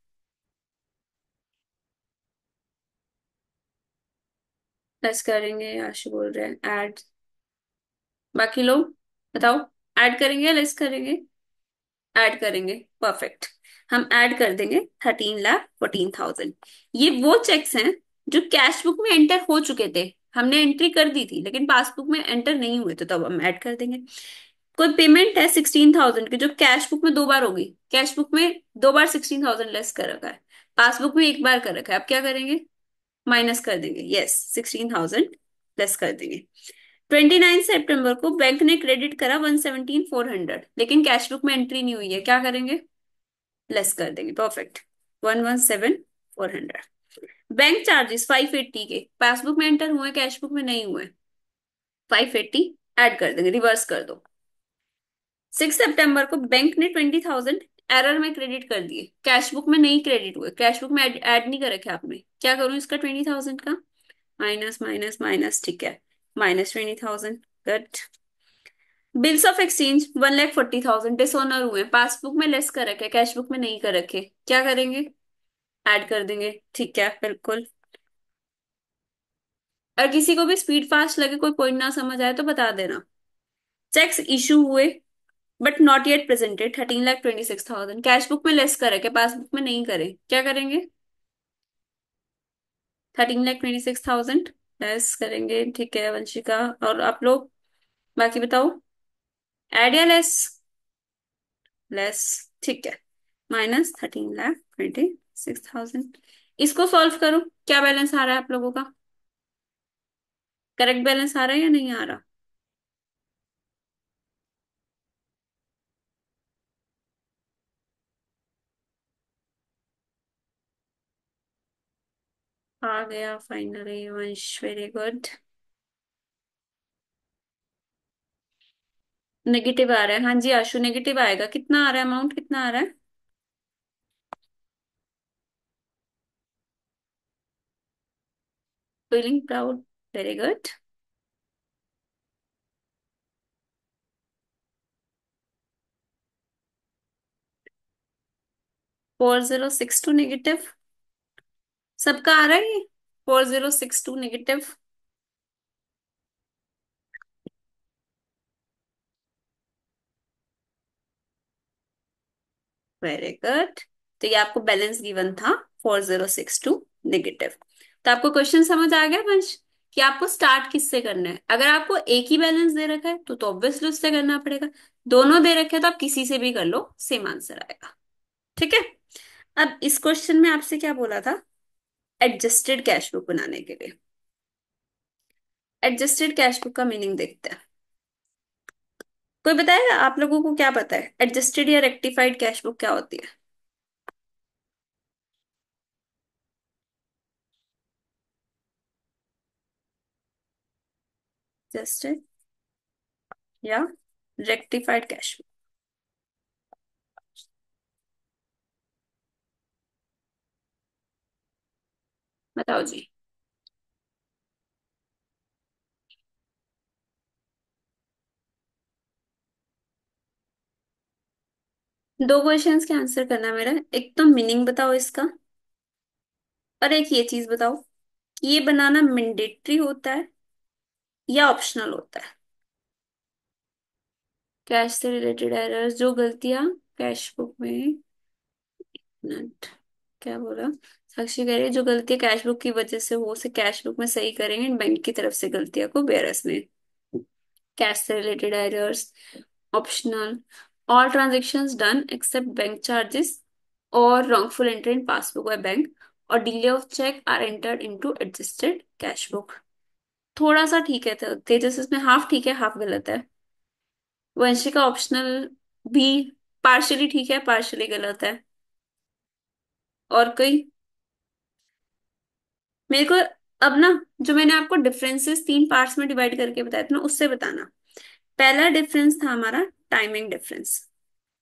लेस करेंगे, आशु बोल रहे हैं ऐड। बाकी लोग बताओ, ऐड करेंगे या लेस करेंगे? ऐड करेंगे, परफेक्ट। हम ऐड कर देंगे 13,14,000। ये वो चेक्स हैं जो कैश बुक में एंटर हो चुके थे, हमने एंट्री कर दी थी लेकिन पासबुक में एंटर नहीं हुए थे, तो अब हम ऐड कर देंगे। कोई पेमेंट है 16,000 की जो कैश बुक में दो बार होगी, कैश बुक में दो बार 16,000 लेस कर रखा है, पासबुक में एक बार कर रखा है, अब क्या करेंगे? माइनस कर देंगे, यस 16,000 लेस कर देंगे। 29 सितंबर को बैंक ने क्रेडिट करा 117,400, लेकिन कैश बुक में एंट्री नहीं हुई है, क्या करेंगे? लेस कर देंगे, परफेक्ट। 117,400। बैंक चार्जेस 580 के, पासबुक में एंटर हुए कैश बुक में नहीं हुए, 580 ऐड कर देंगे, रिवर्स कर दो। 6 सितंबर को बैंक ने 20,000 एरर में क्रेडिट कर दिए, कैश बुक में नहीं क्रेडिट हुए, कैश बुक में ऐड नहीं कर रखे आपने, क्या करूं इसका? 20,000 का माइनस माइनस माइनस, ठीक है, -20,000। Good. Bills of exchange 1,40,000 dishonour हुए, पासबुक में लेस कर रखे, कैश बुक में नहीं कर रखे, क्या करेंगे? ऐड कर देंगे, ठीक है, बिल्कुल। और किसी को भी स्पीड फास्ट लगे, कोई पॉइंट ना समझ आए तो बता देना। चेक्स इशू हुए but not yet presented 13,26,000, cash book में लेस कर रखे, पासबुक में नहीं करे, क्या करेंगे? 13,26,000 लेस करेंगे, ठीक है वंशिका। और आप लोग बाकी बताओ, ऐड या लेस? लेस, ठीक है। -13,26,000। इसको सॉल्व करो, क्या बैलेंस आ रहा है आप लोगों का? करेक्ट बैलेंस आ रहा है या नहीं आ रहा? आ गया फाइनली वंश, वेरी गुड। नेगेटिव आ रहा है, हाँ जी आशु, नेगेटिव आएगा। कितना आ रहा है अमाउंट, कितना आ रहा है? Feeling proud, very good. 4062 negative, सबका आ रहा है ये? 4062 नेगेटिव, वेरी गुड। तो ये आपको बैलेंस गिवन था 4062 नेगेटिव। तो आपको क्वेश्चन समझ आ गया वंश? कि आपको स्टार्ट किससे करना है। अगर आपको एक ही बैलेंस दे रखा है तो ऑब्वियसली उससे करना पड़ेगा। दोनों दे रखे हैं तो आप किसी से भी कर लो, सेम आंसर आएगा। ठीक है। अब इस क्वेश्चन में आपसे क्या बोला था, एडजस्टेड कैश बुक बनाने के लिए। एडजस्टेड कैश बुक का मीनिंग देखते हैं। कोई बताएगा आप लोगों को, क्या पता है एडजस्टेड या रेक्टिफाइड कैश बुक क्या होती है? एडजस्टेड या रेक्टिफाइड कैश बुक, बताओ जी। दो क्वेश्चंस के आंसर करना मेरा, एक तो मीनिंग बताओ इसका, और एक ये चीज बताओ कि ये बनाना मैंडेटरी होता है या ऑप्शनल होता है। कैश से रिलेटेड एरर्स, जो गलतियां कैश बुक में, नट, क्या बोला, साक्षी कह रही है जो गलतियां कैश बुक की वजह से हो उसे कैश बुक में सही करेंगे, बैंक की तरफ से गलतियां को बेरस में। कैश से related errors optional, all transactions done except bank charges or wrongful entry in passbook by bank or delay of check are entered into adjusted cash book। थोड़ा सा ठीक है, तो तेजस इसमें हाफ ठीक है हाफ गलत है। वंशिका ऑप्शनल भी पार्शली ठीक है पार्शली गलत है। और कोई? मेरे को अब ना, जो मैंने आपको डिफरेंसेस तीन पार्ट्स में डिवाइड करके बताया था ना, उससे बताना। पहला डिफरेंस था हमारा टाइमिंग डिफरेंस।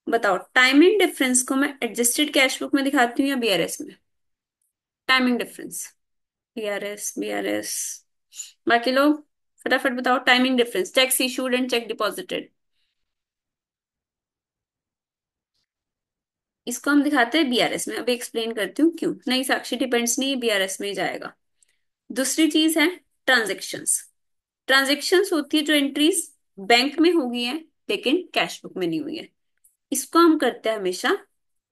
बताओ टाइमिंग डिफरेंस को मैं एडजस्टेड कैश बुक में दिखाती हूँ या बीआरएस में? Timing difference, BRS BRS. बाकी लोग फटाफट बताओ timing difference, cheques issued and cheque deposited. इसको हम दिखाते हैं बीआरएस में, अभी एक्सप्लेन करती हूँ क्यों। नहीं साक्षी डिपेंड्स नहीं, बीआरएस में ही जाएगा। दूसरी चीज है ट्रांजेक्शन्स। ट्रांजेक्शन्स होती है जो एंट्रीज बैंक में हो गई है लेकिन कैश बुक में नहीं हुई है, इसको हम करते हैं हमेशा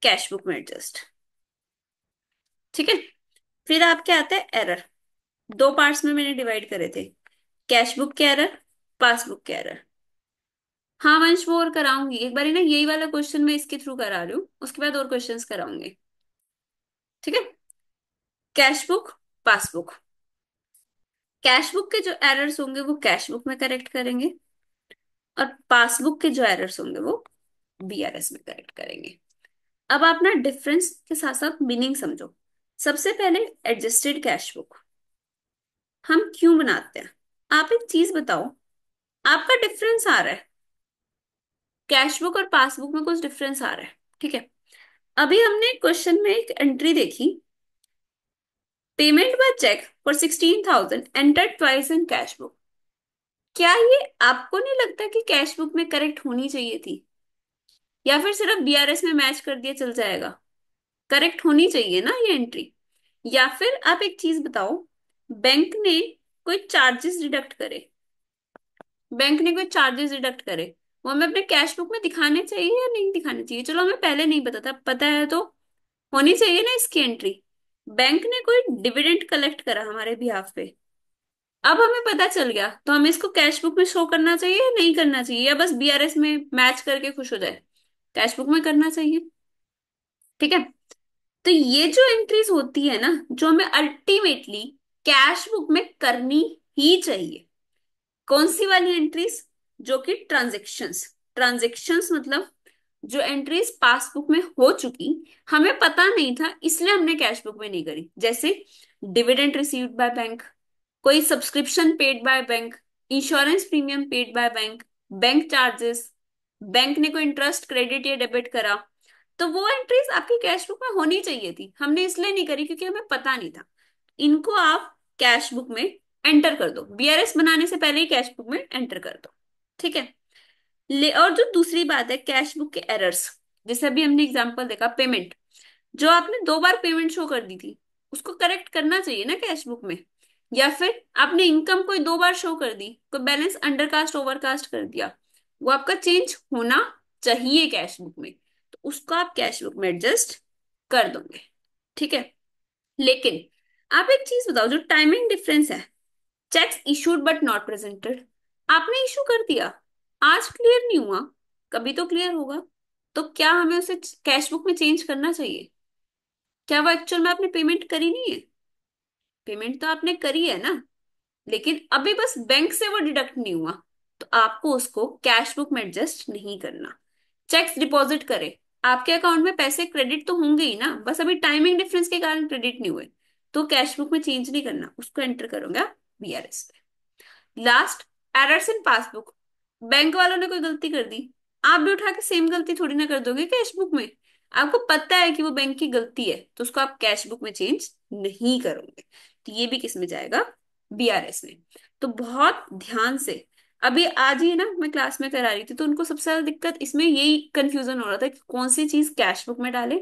कैश बुक में एडजस्ट। ठीक है। फिर आपके आते हैं एरर। दो पार्ट्स में मैंने डिवाइड करे थे, कैश बुक के एरर, पासबुक के एरर। हाँ वंश, वो और कराऊंगी एक बार ना, यही वाला क्वेश्चन मैं इसके थ्रू करा रही हूँ, उसके बाद और क्वेश्चंस कराऊंगे। ठीक है। Cash book, passbook. Cash book के जो एरर्स होंगे वो कैश बुक में करेक्ट करेंगे, और पासबुक के जो एरर्स होंगे वो बीआरएस में करेक्ट करेंगे। अब आप ना डिफरेंस के साथ साथ मीनिंग समझो। सबसे पहले एडजस्टेड कैश बुक हम क्यों बनाते हैं? आप एक चीज बताओ, आपका डिफरेंस आ रहा है, कैश बुक और पासबुक में कुछ डिफरेंस आ रहा है। ठीक है। अभी हमने क्वेश्चन में एक एंट्री देखी, payment by cheque for 16,000 entered twice in cash book. क्या ये आपको नहीं लगता कि कैश बुक में करेक्ट होनी चाहिए थी, या फिर सिर्फ बीआरएस में मैच कर दिया चल जाएगा? करेक्ट होनी चाहिए ना ये एंट्री। या फिर आप एक चीज बताओ, बैंक ने कोई चार्जेस डिडक्ट करे, बैंक ने कोई चार्जेस डिडक्ट करे, वो हमें अपने कैश बुक में दिखाने चाहिए या नहीं दिखाने चाहिए? चलो हमें पहले नहीं पता था, पता है तो होनी चाहिए ना इसकी एंट्री। बैंक ने कोई डिविडेंड कलेक्ट करा हमारे बिहाफ पे, अब हमें पता चल गया, तो हमें इसको कैश बुक में शो करना चाहिए या नहीं करना चाहिए, या बस बीआरएस में मैच करके खुश हो जाए? कैश बुक में करना चाहिए। ठीक है। तो ये जो एंट्रीज होती है ना, जो हमें अल्टीमेटली कैश बुक में करनी ही चाहिए, कौन सी वाली एंट्रीज? जो कि ट्रांजेक्शन्स। ट्रांजेक्शन्स मतलब जो एंट्रीज पासबुक में हो चुकी, हमें पता नहीं था इसलिए हमने कैश बुक में नहीं करी, जैसे डिविडेंड रिसीव्ड बाय बैंक, कोई subscription paid by bank, insurance premium paid by bank, bank charges, bank ने कोई इंटरेस्ट क्रेडिट या डेबिट करा। तो वो एंट्रीज आपकी कैश बुक में होनी चाहिए थी, हमने इसलिए नहीं करी क्योंकि हमें पता नहीं था। इनको आप कैश बुक में एंटर कर दो, बीआरएस बनाने से पहले ही कैश बुक में एंटर कर दो। ठीक है। ले, और जो दूसरी बात है कैश बुक के एरर्स, जैसे अभी हमने एग्जांपल देखा पेमेंट, जो आपने दो बार पेमेंट शो कर दी थी उसको करेक्ट करना चाहिए ना कैश बुक में। या फिर आपने इनकम कोई दो बार शो कर दी, कोई बैलेंस अंडरकास्ट ओवरकास्ट कर दिया, वो आपका चेंज होना चाहिए कैश बुक में, तो उसको आप कैश बुक में एडजस्ट कर दोगे। ठीक है। लेकिन आप एक चीज बताओ, जो टाइमिंग डिफरेंस है cheques issued but not presented, आपने इशू कर दिया, आज क्लियर नहीं हुआ, कभी तो क्लियर होगा। तो क्या हमें उसे कैश बुक में चेंज करना चाहिए? क्या वो एक्चुअल में आपने पेमेंट करी नहीं है? पेमेंट तो आपने करी है ना, लेकिन अभी बस बैंक से वो डिडक्ट नहीं हुआ, तो आपको उसको कैश बुक में एडजस्ट नहीं करना। चेक्स डिपॉजिट करे, आपके अकाउंट में पैसे क्रेडिट तो होंगे ही ना, बस अभी टाइमिंग डिफरेंस के कारण क्रेडिट नहीं हुए, तो कैश बुक में चेंज नहीं करना, उसको एंटर करूंगा BRS. Last, errors in passbook, bank वालों ने कोई गलती कर दी, आप भी उठा के सेम गलती थोड़ी ना कर दोगे कैश बुक में। आपको पता है कि वो बैंक की गलती है, तो उसको आप कैश बुक में चेंज नहीं करोगे, तो ये भी किस में जाएगा? बीआरएस में। तो बहुत ध्यान से, अभी आज ही ना मैं क्लास में करा रही थी, तो उनको सबसे ज्यादा दिक्कत इसमें यही कंफ्यूजन हो रहा था कि कौन सी चीज कैश बुक में डाले,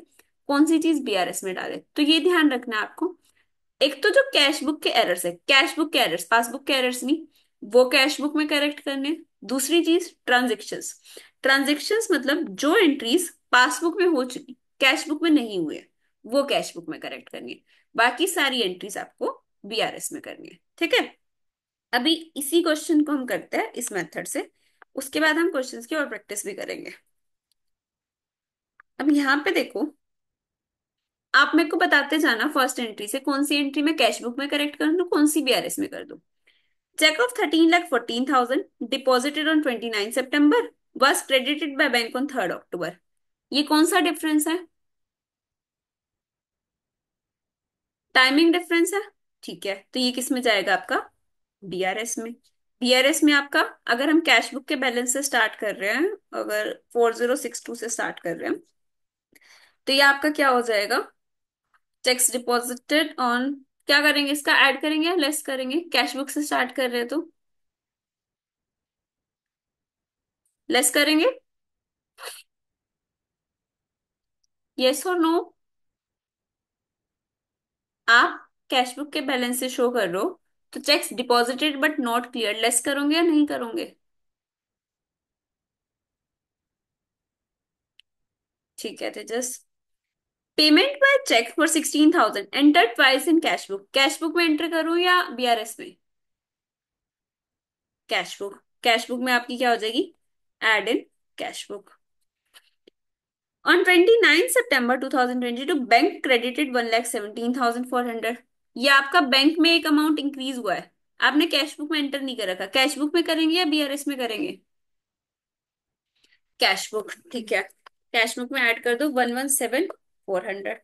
कौन सी चीज बीआरएस में डाले। तो ये ध्यान रखना है आपको, एक तो जो कैश बुक के एरर्स है, कैश बुक के एरर्स, पासबुक के एरर्स नहीं, वो कैश बुक में करेक्ट करने हैं। दूसरी चीज ट्रांजेक्शन्स, ट्रांजेक्शन्स मतलब जो एंट्रीज पासबुक में हो चुकी कैश बुक में नहीं हुए, वो कैश बुक में करेक्ट करनी है। बाकी सारी एंट्रीज आपको बीआरएस में करनी है, ठीक है। अभी इसी क्वेश्चन को हम करते हैं इस मेथड से, उसके बाद हम क्वेश्चंस की और प्रैक्टिस भी करेंगे। अब यहाँ पे देखो, आप मेरे को बताते जाना फर्स्ट एंट्री से कौन सी एंट्री में कैश बुक में करेक्ट कर दूं, कौन सी बीआरएस में कर दूं। Check of 13,14,000 deposited on 29 September was credited by bank on 3rd October। ये कौन सा डिफरेंस है? टाइमिंग डिफरेंस है, ठीक है। तो ये किस में जाएगा आपका? बीआरएस में। बीआरएस में आपका, अगर हम कैश बुक के बैलेंस से स्टार्ट कर रहे हैं, अगर 4062 से स्टार्ट कर रहे हैं, तो ये आपका क्या हो जाएगा? चेक्स डिपॉजिटेड ऑन, क्या करेंगे इसका, ऐड करेंगे या लेस करेंगे? कैश बुक से स्टार्ट कर रहे हैं तो लेस करेंगे, यस और नो? आप कैश बुक के बैलेंस से शो कर रहे हो, तो cheques deposited but not clear less करोगे या नहीं करोगे? ठीक है Tejas. Payment by cheque for 16,000 enter twice in cash book, cash book में एंटर करूं या बीआरएस में? कैश बुक, कैश बुक में आपकी क्या हो जाएगी? Add in cash book. On 29 September 2022 bank credited 1,17,400, ये आपका बैंक में एक अमाउंट इंक्रीज हुआ है, आपने कैश बुक में एंटर नहीं कर रखा, कैश बुक में करेंगे या बीआरएस में करेंगे? कैश बुक, ठीक है। कैश बुक में ऐड कर दो 1,17,400।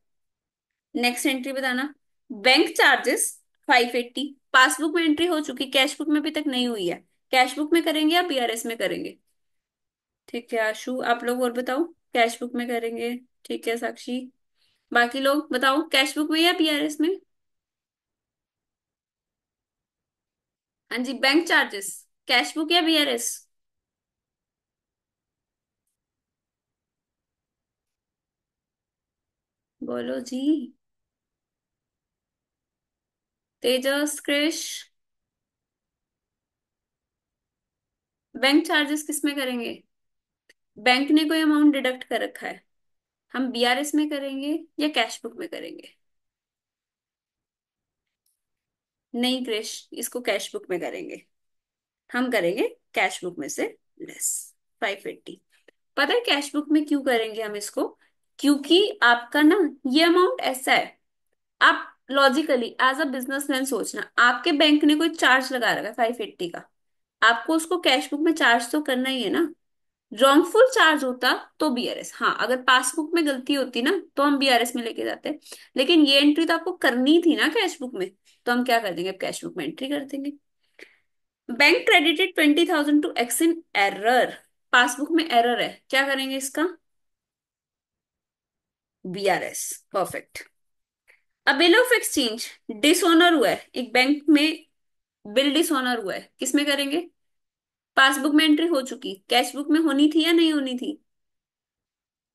नेक्स्ट एंट्री बताना, बैंक चार्जेस 580, पासबुक में एंट्री हो चुकी, कैश बुक में अभी तक नहीं हुई है, कैश बुक में करेंगे या बीआरएस में करेंगे? ठीक है आशु, आप लोग और बताओ, कैश बुक में करेंगे, ठीक है साक्षी, बाकी लोग बताओ कैश बुक में या बीआरएस में? हाँ जी, बैंक चार्जेस, कैश बुक या बीआरएस? बोलो जी। तेजस, क्रिश, बैंक चार्जेस किस में करेंगे? बैंक ने कोई अमाउंट डिडक्ट कर रखा है, हम बीआरएस में करेंगे या कैश बुक में करेंगे? नहीं क्रिश, इसको कैश बुक में करेंगे, हम करेंगे कैश बुक में से लेस 580। पता है कैश बुक में क्यों करेंगे हम इसको? क्योंकि आपका ना ये अमाउंट ऐसा है, आप लॉजिकली एज अ बिजनेसमैन सोचना, आपके बैंक ने कोई चार्ज लगा रखा है 580 का, आपको उसको कैश बुक में चार्ज तो करना ही है ना। रॉन्गफुल चार्ज होता तो बीआरएस, हाँ अगर पासबुक में गलती होती ना तो हम बीआरएस में लेके जाते, लेकिन ये एंट्री तो आपको करनी थी ना कैश बुक में, तो हम क्या कर देंगे, अब कैश बुक में एंट्री कर देंगे। Bank credited 20,000 to X in error, passbook में एरर है, क्या करेंगे इसका? BRS, perfect. अब बिल ऑफ एक्सचेंज डिसऑनर हुआ है, एक बैंक में बिल डिसऑनर हुआ है, किसमें करेंगे? पासबुक में एंट्री हो चुकी, कैश बुक में होनी थी या नहीं होनी थी?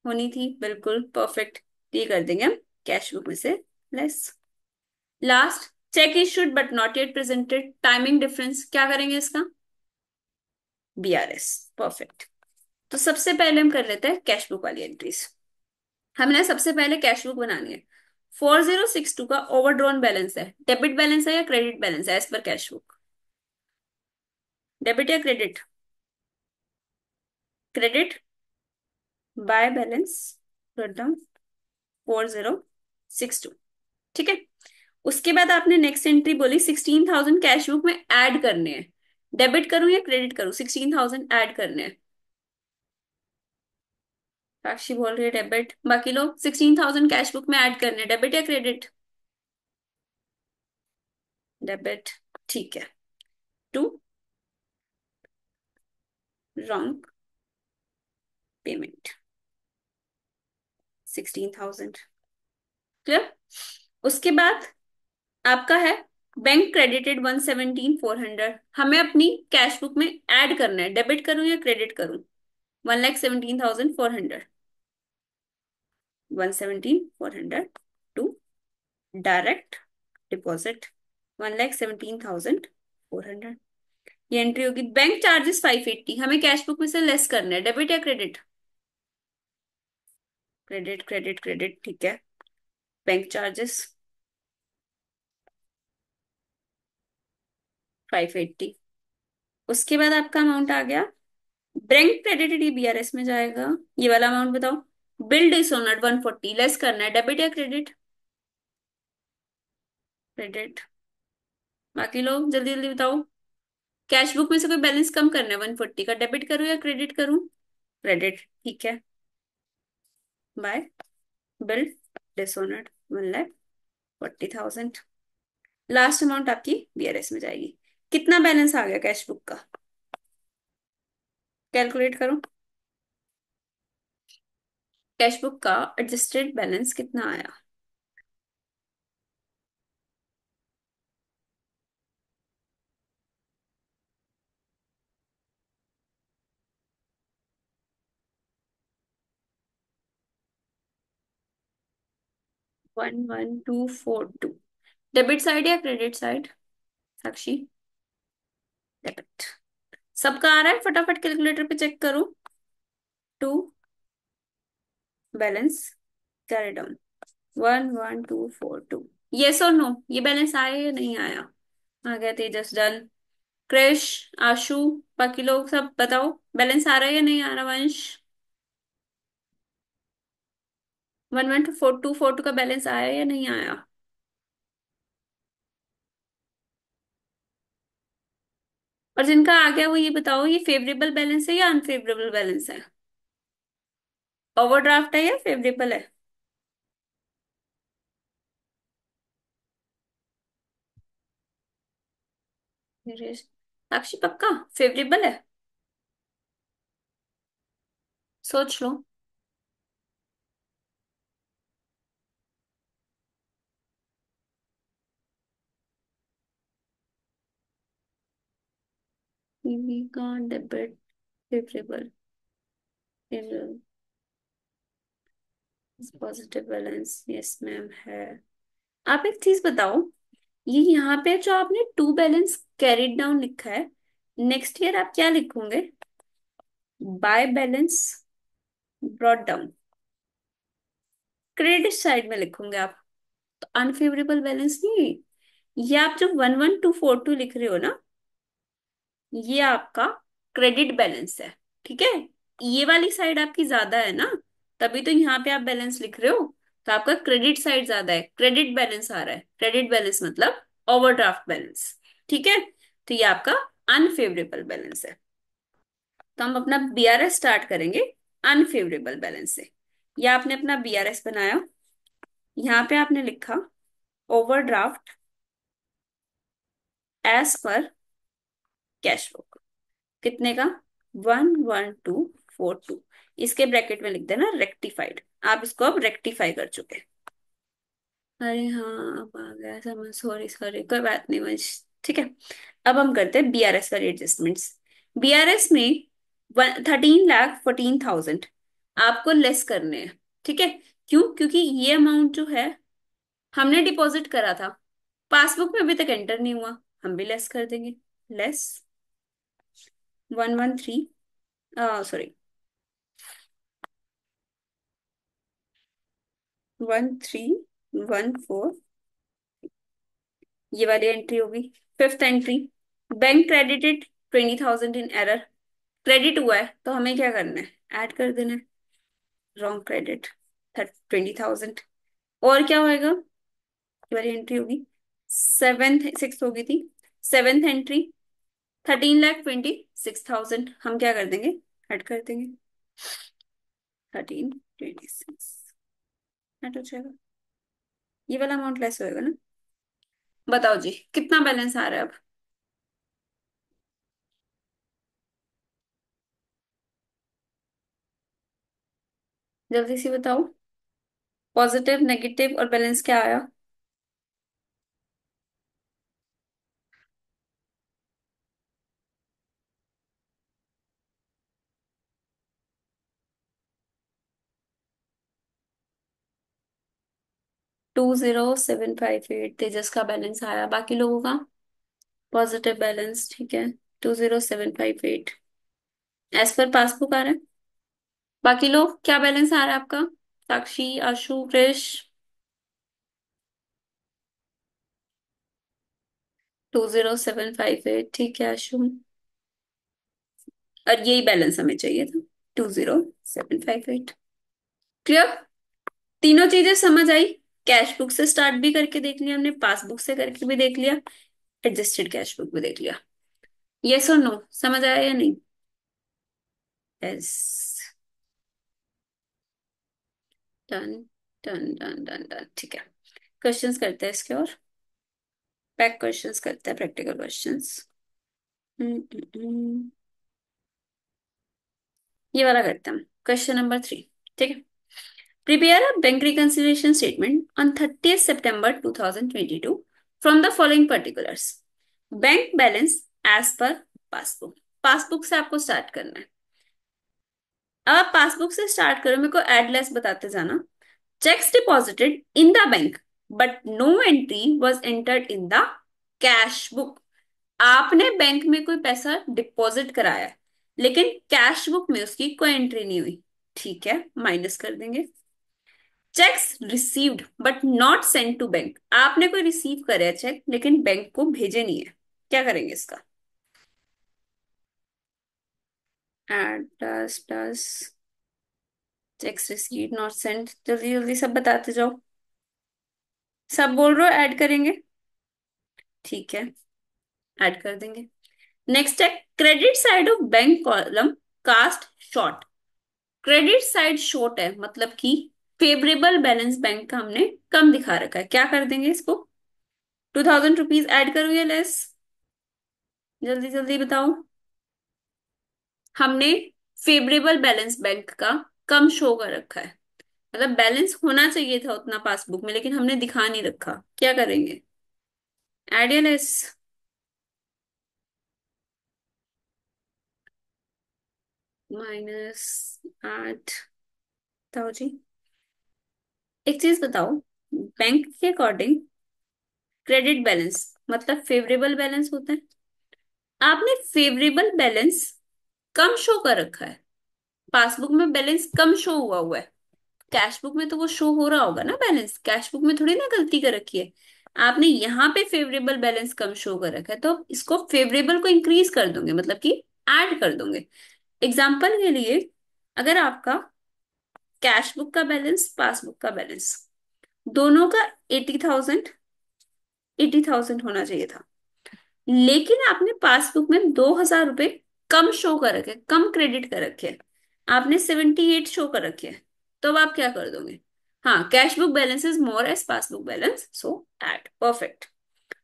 होनी थी, बिल्कुल परफेक्ट। ये कर देंगे हम कैश बुक में से less. Last, check issued but not yet presented, timing difference, क्या करेंगे इसका? BRS, perfect. तो सबसे पहले हम कर लेते हैं कैश बुक वाली एंट्रीज। हमने सबसे पहले कैश बुक बनानी है। 4062 का ओवरड्रॉन बैलेंस है, डेबिट बैलेंस है या क्रेडिट बैलेंस है as per cash book? Debit या credit? Credit. By balance down 4062। ठीक है। उसके बाद आपने नेक्स्ट एंट्री बोली 16,000 कैश बुक में ऐड करने हैं। डेबिट करूं या क्रेडिट करूं? 16,000 ऐड करने हैं। साक्षी बोल रही है डेबिट, बाकी लोग 16,000 कैश बुक में ऐड करने हैं, डेबिट या क्रेडिट? डेबिट। ठीक है। To wrong payment 16,000। क्लियर? उसके बाद आपका है बैंक क्रेडिटेड 117,400, हमें अपनी कैश बुक में ऐड करना है। डेबिट करूं या क्रेडिट करूं? 1,17,400। 117,400 टू डायरेक्ट डिपॉजिट 1,17,400। ये एंट्री होगी। बैंक चार्जेस 580, हमें कैश बुक में से लेस करना है। डेबिट या क्रेडिट? Credit credit credit. ठीक है। Bank charges 580। उसके बाद आपका अमाउंट आ गया बैंक क्रेडिटेड, ये बीआरएस में जाएगा। ये वाला अमाउंट बताओ। बिल डिसऑनर्ड 140, लेस करना है। डेबिट या क्रेडिट? क्रेडिट। बाकी लोग जल्दी जल्दी बताओ। कैश बुक में से कोई बैलेंस कम करना है 140 का। डेबिट करूं या क्रेडिट करूं? क्रेडिट। ठीक है। By bill dishonoured 1,40,000। Last amount आपकी बीआरएस में जाएगी। कितना बैलेंस आ गया कैश बुक का? कैलकुलेट करो। कैश बुक का एडजस्टेड बैलेंस कितना आया? 11,242। डेबिट साइड या क्रेडिट साइड? साक्षी? डेबिट। सबका आ रहा है? फटाफट कैलकुलेटर पे चेक करो। To balance carry down 11,242। Yes और नो, ये बैलेंस आया या नहीं आया? आ गया तेजस, डन। क्रिश, आशु, बाकी लोग सब बताओ बैलेंस आ रहा है या नहीं आ रहा? वंश? 11,242 का बैलेंस आया या नहीं आया? और जिनका आ गया वो ये बताओ, ये फेवरेबल बैलेंस है या अनफेवरेबल बैलेंस है? ओवरड्राफ्ट है या फेवरेबल है? साक्षी पक्का फेवरेबल है? सोच लो। टीवी का debit favourable, positive balance, yes ma'am है। आप एक चीज बताओ, ये यहाँ पे जो आपने टू बैलेंस कैरिड डाउन लिखा है, नेक्स्ट ईयर आप क्या लिखोगे? By balance brought down, credit side में लिखोगे आप। तो अनफेवरेबल बैलेंस नहीं, ये आप जो 11,242 लिख रहे हो ना, ये आपका क्रेडिट बैलेंस है। ठीक है। ये वाली साइड आपकी ज्यादा है ना, तभी तो यहाँ पे आप बैलेंस लिख रहे हो। तो आपका क्रेडिट साइड ज्यादा है, क्रेडिट बैलेंस आ रहा है। क्रेडिट बैलेंस मतलब ओवरड्राफ्ट बैलेंस। ठीक है। तो ये आपका अनफेवरेबल बैलेंस है। तो हम अपना बीआरएस स्टार्ट करेंगे अनफेवरेबल बैलेंस से। या आपने अपना बीआरएस बनाया, यहाँ पे आपने लिखा overdraft as per cash book. कितने का? 11,242। इसके ब्रैकेट में लिख देना रेक्टिफाइड। आप इसको अब रेक्टिफाई कर चुके। अरे हाँ, अब आ गया समझ। सॉरी सॉरी, कोई बात नहीं वंश। ठीक है। अब हम करते हैं बीआरएस का एडजस्टमेंट्स। बीआरएस में 13,14,000 आपको लेस करने हैं। ठीक है। क्यों? क्योंकि ये अमाउंट जो है हमने डिपॉजिट करा था, पासबुक में अभी तक एंटर नहीं हुआ, हम भी लेस कर देंगे। लेस 113, सॉरी 1,314, ये वाली एंट्री होगी। फिफ्थ एंट्री बैंक क्रेडिटेड 20,000 इन एरर। क्रेडिट हुआ है तो हमें क्या करना है, ऐड कर देना है। Wrong credit 20,000। और क्या होएगा, ये वाली एंट्री होगी, सेवेंथ सिक्स होगी थी, सेवेंथ एंट्री 13,26,000, हम क्या कर देंगे, ऐड कर देंगे। 1326 ऐड हो जाएगा, ये वाला अमाउंट लेस होएगा ना। बताओ जी कितना बैलेंस आ रहा है अब। जल्दी से बताओ, पॉजिटिव नेगेटिव और बैलेंस क्या आया। 20758 तेजस का बैलेंस आया, बाकी लोगों का पॉजिटिव बैलेंस, ठीक है। 20758 एज पर पासबुक आ रहा है। बाकी लोग क्या बैलेंस आ रहा है आपका, साक्षी, आशु, क्रिश। 20758, ठीक है आशु। और यही बैलेंस हमें चाहिए था, 20758। क्लियर, तीनों चीजें समझ आई। कैश बुक से स्टार्ट भी करके देख लिया हमने, पासबुक से करके भी देख लिया, एडजस्टेड कैश बुक भी देख लिया। यस और नो, समझ आया या नहीं। Yes. Done done done done done, ठीक है। क्वेश्चंस करते हैं इसके, और पैक क्वेश्चंस करते हैं, प्रैक्टिकल क्वेश्चंस। ये वाला करते हैं, क्वेश्चन नंबर 3। ठीक है। Prepare a bank reconciliation statement on 30 September 2022 from the following particulars. Bank balance as per passbook. Passbook से आपको स्टार्ट करना है। अब आप पासबुक से स्टार्ट करो, मेरे को एडलेस बताते जाना। Cheques deposited in the bank but no entry was entered in the cash book. आपने बैंक में कोई पैसा डिपॉजिट कराया है, लेकिन कैश बुक में उसकी कोई एंट्री नहीं हुई, ठीक है, माइनस कर देंगे। Cheques received but not send to bank. आपने कोई रिसीव करे है चेक, लेकिन बैंक को भेजे नहीं है, क्या करेंगे इसका। Add plus plus, cheques received not send, जल्दी जल्दी सब बताते जाओ। सब बोल रहे हो ऐड करेंगे, ठीक है, ऐड कर देंगे। नेक्स्ट है credit side of bank column cast short. Credit side short है, मतलब कि फेवरेबल बैलेंस बैंक का हमने कम दिखा रखा है, क्या कर देंगे इसको। 2,000 रुपीज ऐड करो या लेस, जल्दी जल्दी बताओ। हमने फेवरेबल बैलेंस बैंक का कम शो कर रखा है, मतलब बैलेंस होना चाहिए था उतना पासबुक में, लेकिन हमने दिखा नहीं रखा, क्या करेंगे, ऐड या लेस। -8, बताओ जी। एक चीज बताओ, बैंक के अकॉर्डिंग क्रेडिट बैलेंस मतलब फेवरेबल बैलेंस होता है। आपने फेवरेबल बैलेंस कम शो कर रखा है, पासबुक में बैलेंस कम शो हुआ हुआ है, कैश बुक में तो वो शो हो रहा होगा ना बैलेंस, कैश बुक में थोड़ी ना गलती कर रखी है। आपने यहाँ पे फेवरेबल बैलेंस कम शो कर रखा है, तो इसको फेवरेबल को इंक्रीज कर दोगे, मतलब कि ऐड कर दोगे। एग्जाम्पल के लिए, अगर आपका कैश बुक का बैलेंस, पासबुक का बैलेंस दोनों का 80,000, 80,000 होना चाहिए था, लेकिन आपने पासबुक में 2,000 रुपए कम शो कर रखे, कम क्रेडिट कर रखे हैं, आपने 78 शो कर रखे हैं, तो अब आप क्या कर दोगे। हाँ, cash book balance is more as passbook balance, so add, perfect,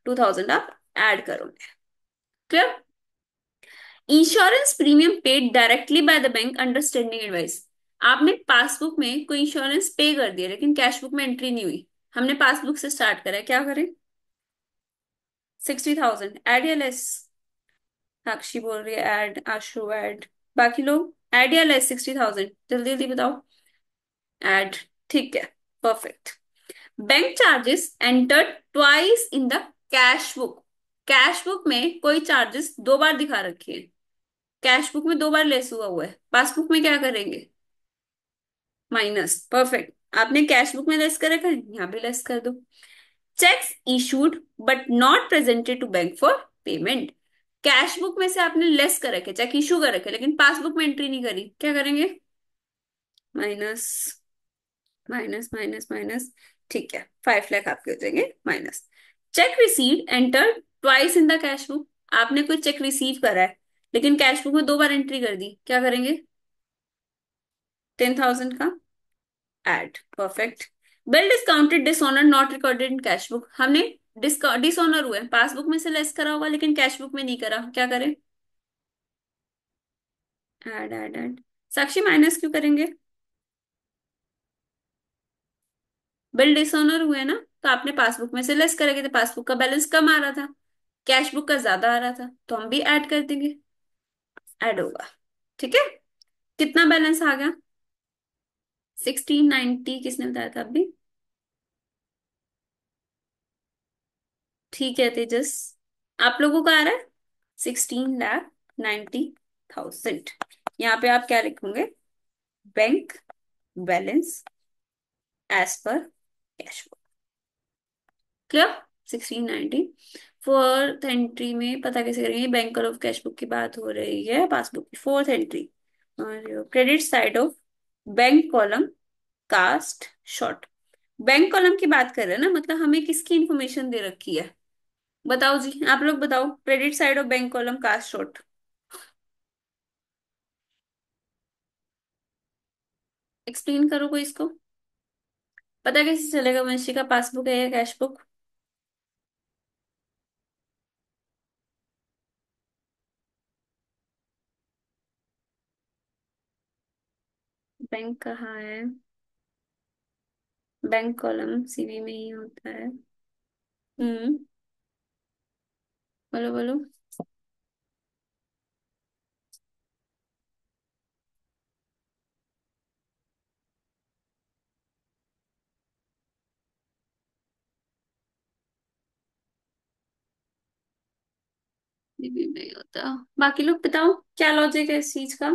2,000 आप ऐड करोगे। Clear. Insurance premium paid directly by the bank under standing advice. आपने पासबुक में कोई इंश्योरेंस पे कर दिया, लेकिन कैश बुक में एंट्री नहीं हुई, हमने पासबुक से स्टार्ट करा है, क्या करें। 60,000 ऐड या लेस, साक्षी बोल रही है ऐड, आशु ऐड, बाकी लोग ऐड या लेस 60,000, जल्दी जल्दी बताओ। ऐड, ठीक है, perfect. Bank charges entered twice in the cash book. Cash book में कोई चार्जेस दो बार दिखा रखे हैं, कैश बुक में दो बार लेस हुआ हुआ है, पासबुक में क्या करेंगे, माइनस, परफेक्ट। आपने कैश बुक में लेस कर रखा है, यहाँ भी लेस कर दो। Cheques issued but not presented to bank for payment. Cash book में से आपने लेस कर रखे, चेक इशू कर रखे, लेकिन पासबुक में एंट्री नहीं करी, क्या करेंगे? Minus, minus, minus, minus. ठीक है, 5 लाख आपके हो जाएंगे minus. Check receive enter twice in the cash book. आपने कोई चेक रिसीव करा है, लेकिन कैश बुक में 2 बार एंट्री कर दी, क्या करेंगे? 10,000 का add, perfect. Bill discounted dishonour not recorded in cash book. हमने डिसऑनर हुए, पासबुक में से लेस करा होगा लेकिन कैश बुक में नहीं करा, क्या करें? Add, add, add. Sakshi minus क्यों करेंगे? बिल डिसऑनर हुए ना, तो आपने पासबुक में से लेस करेंगे तो पासबुक का बैलेंस कम आ रहा था, कैश बुक का ज्यादा आ रहा था, तो हम भी ऐड कर देंगे, ऐड होगा। ठीक है, कितना बैलेंस आ गया? 1690, किसने बताया था अभी? ठीक है तेजस, आप लोगों का आ रहा है 16,90,000। यहाँ पे आप क्या लिखोगे? Bank balance as per cash book. Clear? 1690। Fourth entry में पता कैसे करेंगे? बैंक ऑफ कैश बुक की बात हो रही है, पासबुक की फोर्थ एंट्री और credit side of bank column cast short. Bank column की बात कर रहे हैं ना, मतलब हमें किसकी इंफॉर्मेशन दे रखी है? बताओ जी, आप लोग बताओ, credit side of bank column cast short. Explain करो कोई इसको। पता कैसे चलेगा वंशी का पासबुक है या कैश बुक? बैंक कहाँ है? बैंक कॉलम सीवी में ही होता है। हम्म, बोलो बोलो। सीवी में ही होता है। बाकी लोग बताओ क्या लॉजिक है इस चीज का?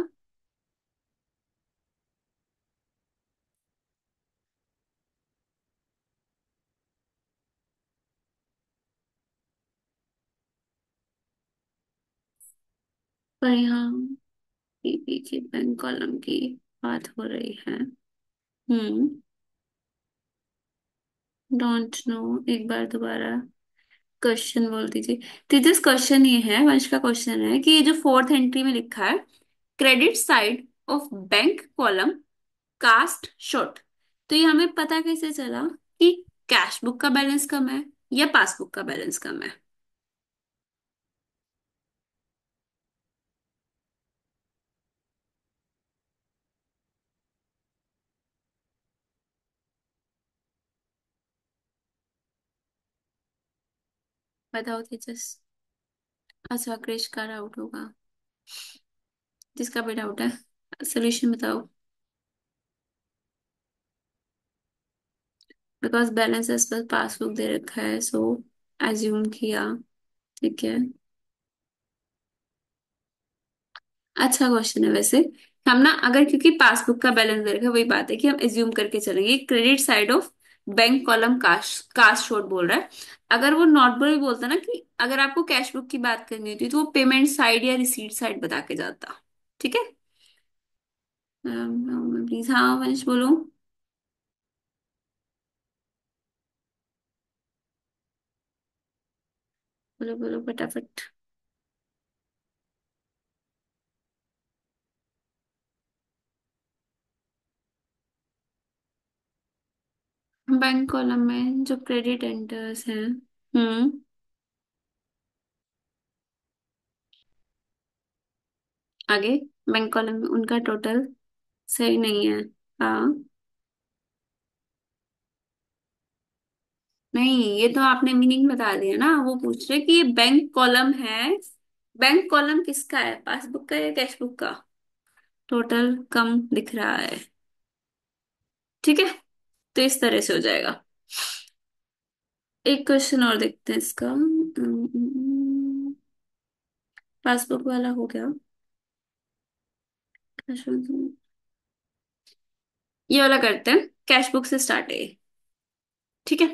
पर यहाँ सीवी की बैंक कॉलम की बात हो रही है। हम्म, डोंट नो, एक बार दोबारा क्वेश्चन बोल दीजिए। तेजस क्वेश्चन ये है, वंश का क्वेश्चन है कि ये जो फोर्थ एंट्री में लिखा है, credit side of bank column cast short, तो ये हमें पता कैसे चला कि कैश बुक का बैलेंस कम है या पासबुक का बैलेंस कम है? बताओ तेजस। अच्छा, क्रिश का डाउट होगा, जिसका भी डाउट है सोल्यूशन बताओ। बिकॉज बैलेंस इस पर पासबुक दे रखा है, सो एज्यूम किया। ठीक है, अच्छा क्वेश्चन है वैसे। हम ना अगर, क्योंकि पासबुक का बैलेंस दे रखा है, वही बात है कि हम एज्यूम करके चलेंगे credit side of bank column cast cast short बोल रहा है। अगर वो नॉट बोल बोलता ना कि अगर आपको कैश बुक की बात करनी होती तो वो पेमेंट साइड या रिसीट साइड बता के जाता। ठीक है, प्लीज हाँ वंश बोलो। बोलो बोलो फटाफट। बैंक कॉलम में जो क्रेडिट एंटर्स हैं। हम्म, आगे बैंक कॉलम में उनका टोटल सही नहीं है। हाँ, नहीं ये तो आपने मीनिंग बता दिया ना, वो पूछ रहे कि ये बैंक कॉलम है। बैंक कॉलम किसका है, पासबुक का या कैश बुक का? टोटल कम दिख रहा है। ठीक है, तो इस तरह से हो जाएगा। एक क्वेश्चन और देखते हैं इसका। पासबुक वाला हो गया। ये वाला करते हैं, कैश बुक से स्टार्ट है। ठीक है,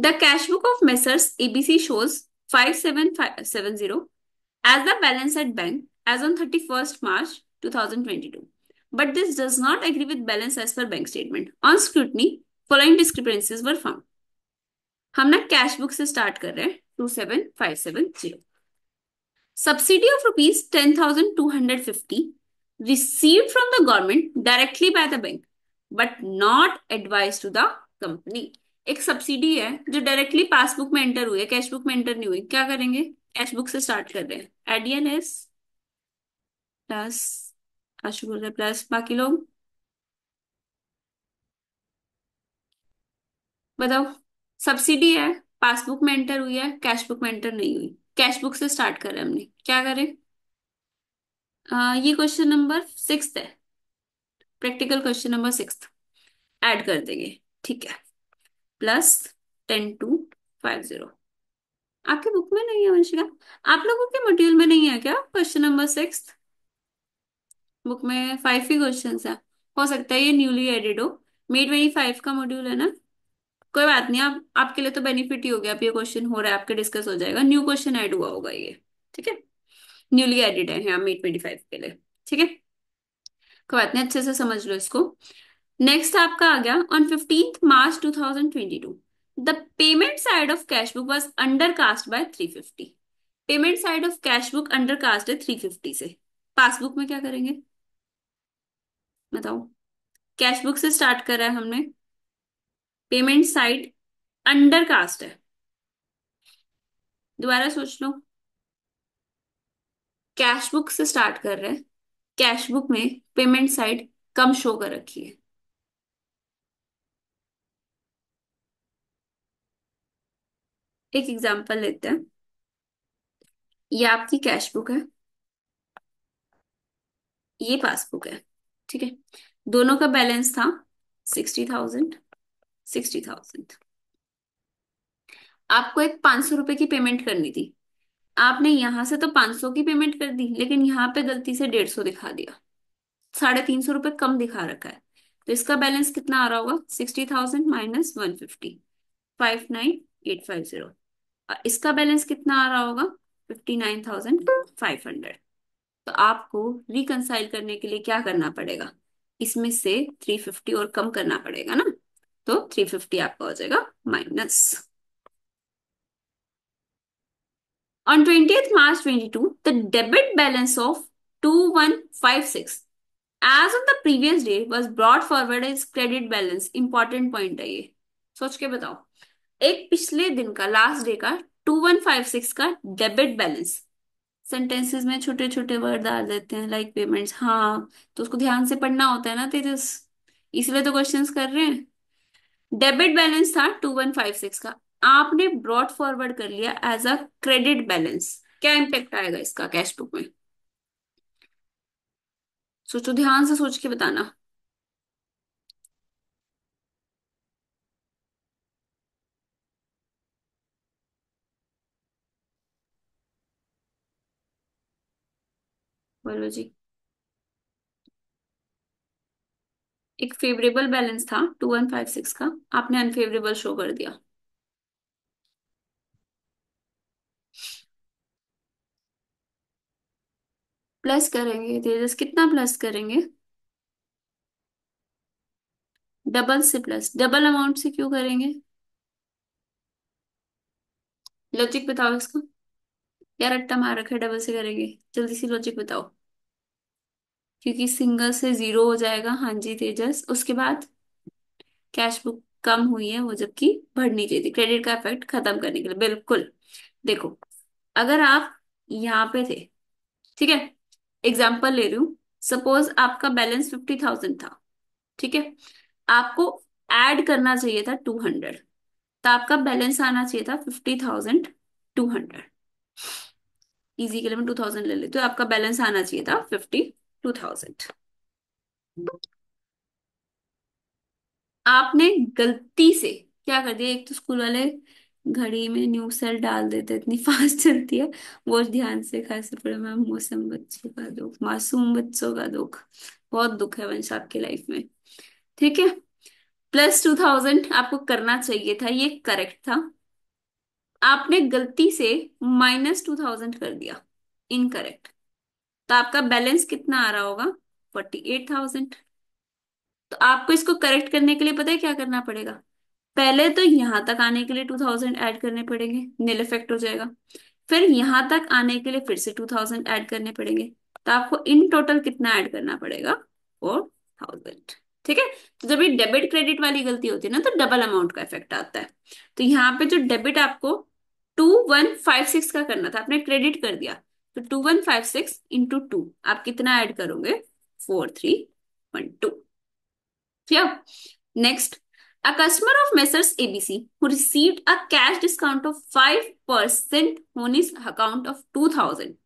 the cash book of messrs ABC shows 5770 as the balance at bank as on 31st March 2022. But this does not agree with balance as per bank statement. On scrutiny, following discrepancies were found. हम ना cash book से start कर रहे हैं 27570. Subsidy of rupees 10,250 received from the government directly by the bank but not advised to the company. एक subsidy है जो directly passbook में एंटर हुई है, कैश बुक में एंटर नहीं हुई. क्या करेंगे? कैश बुक से स्टार्ट कर रहे हैं. एडीएनएस प्लस, आशु बोल रहे प्लस, बाकी लोग बताओ. सब्सिडी है, पासबुक में एंटर हुई है, कैश बुक में एंटर नहीं हुई. कैश बुक से स्टार्ट करें हमने, क्या करें? ये क्वेश्चन नंबर 6 है, प्रैक्टिकल क्वेश्चन नंबर 6. ऐड कर देंगे, ठीक है. प्लस 10250. आपके बुक में नहीं है वंशिका? आप लोगों के मॉड्यूल में नहीं है क्या क्वेश्चन नंबर 6? बुक में 5 ही क्वेश्चन है. हो सकता है ये न्यूली एडेड हो. मे 25 का मॉड्यूल है ना. कोई बात नहीं, आप आपके लिए तो बेनिफिट ही हो गया. अब ये क्वेश्चन हो रहा है आपके, डिस्कस हो जाएगा. न्यू क्वेश्चन ऐड हुआ होगा ये, ठीक है. न्यूली एडेड है यहाँ मे 25 के लिए, ठीक है. कोई बात नहीं, अच्छे से समझ लो इसको. नेक्स्ट आपका आ गया on 15th March 2022. The payment side of cash book was under cast by 350. Payment side of cash book under cast है 350 से. पासबुक में क्या करेंगे बताओ? कैश बुक से स्टार्ट करा है हमने, पेमेंट साइड अंडर कास्ट है. दोबारा सोच लो. कैश बुक से स्टार्ट कर रहे हैं, कैश बुक में पेमेंट साइड कम शो कर रखी है. एक एग्जांपल लेते हैं. ये आपकी कैश बुक है, ये पासबुक है, ठीक है. दोनों का बैलेंस था 60,000, 60,000. आपको एक 500 रुपए की पेमेंट करनी थी. आपने यहां से तो 500 की पेमेंट कर दी, लेकिन यहाँ पे गलती से 150 दिखा दिया. 350 रुपए कम दिखा रखा है. तो इसका बैलेंस कितना आ रहा होगा? 60,000 माइनस 150, 59,850. और इसका बैलेंस कितना आ रहा होगा? 59,500. तो आपको रिकंसाइल करने के लिए क्या करना पड़ेगा? इसमें से 350 और कम करना पड़ेगा ना. तो 350 आपका हो जाएगा minus. On 20th March 22, the debit balance of 2156 as on the previous day was brought forward as credit balance. Important point है ये, सोच के बताओ. एक पिछले दिन का, लास्ट डे का 2156 का डेबिट बैलेंस. सेंटेंसेस में छोटे छोटे वर्ड डाल देते हैं लाइक पेमेंट्स. हाँ, तो उसको ध्यान से पढ़ना होता है ना तेजस, इसलिए तो क्वेश्चंस कर रहे हैं. डेबिट बैलेंस था 2156 का, आपने ब्रॉट फॉरवर्ड कर लिया एज अ क्रेडिट बैलेंस. क्या इम्पेक्ट आएगा इसका कैश बुक में? सोचो, ध्यान से सोच के बताना. बोलो जी. एक फेवरेबल बैलेंस था 2156 का, आपने अनफेवरेबल शो कर दिया. प्लस करेंगे तेजस, कितना प्लस करेंगे? डबल से प्लस, डबल अमाउंट से क्यों करेंगे? लॉजिक बताओ इसका. यार रट्टा मार रखा है, डबल से करेंगे, जल्दी से लॉजिक बताओ. क्योंकि सिंगल से जीरो हो जाएगा. हाँ जी तेजस, उसके बाद कैश बुक कम हुई है वो, जबकि बढ़नी चाहिए थी. क्रेडिट का इफेक्ट खत्म करने के लिए, बिल्कुल. देखो, अगर आप यहाँ पे थे, ठीक है, एग्जाम्पल ले रही हूँ. सपोज आपका बैलेंस 50,000 था, ठीक है. आपको ऐड करना चाहिए था 200, तो आपका बैलेंस आना चाहिए था 50,200. इजी के लिए मैं 2000 ले लेती हूँ. आपका बैलेंस आना चाहिए था 52,000. आपने गलती से क्या कर दिया? एक तो स्कूल वाले घड़ी में न्यू सेल डाल देते, इतनी फास्ट चलती है. वो ध्यान से खासे पड़े मैम. मौसम बच्चों का दुख, मासूम बच्चों का दुख. बहुत दुख है वंश आपकी लाइफ में, ठीक है. +2000 आपको करना चाहिए था, ये करेक्ट था. आपने गलती से -2000 कर दिया. इनकरेक्ट। तो आपका बैलेंस कितना आ रहा होगा? 48,000। तो आपको इसको करेक्ट करने के लिए पता है क्या करना पड़ेगा? पहले तो यहां तक आने के लिए 2,000 ऐड करने पड़ेंगे, नील इफेक्ट हो जाएगा। फिर यहां तक आने के लिए फिर से 2,000 ऐड करने पड़ेंगे। तो आपको इन टोटल कितना ऐड करना पड़ेगा? 4,000। ठीक है। तो जब ये डेबिट क्रेडिट वाली गलती होती है ना, तो डबल अमाउंट का इफेक्ट आता है। तो यहाँ पे जो डेबिट आपको 2,156 का करना था, आपने क्रेडिट कर दिया। तो 2,156 × 2 आप कितना ऐड करोगे? 4,312। Yeah. Next, a customer of Messrs ABC who received a cash discount of 5% on his account of 2,000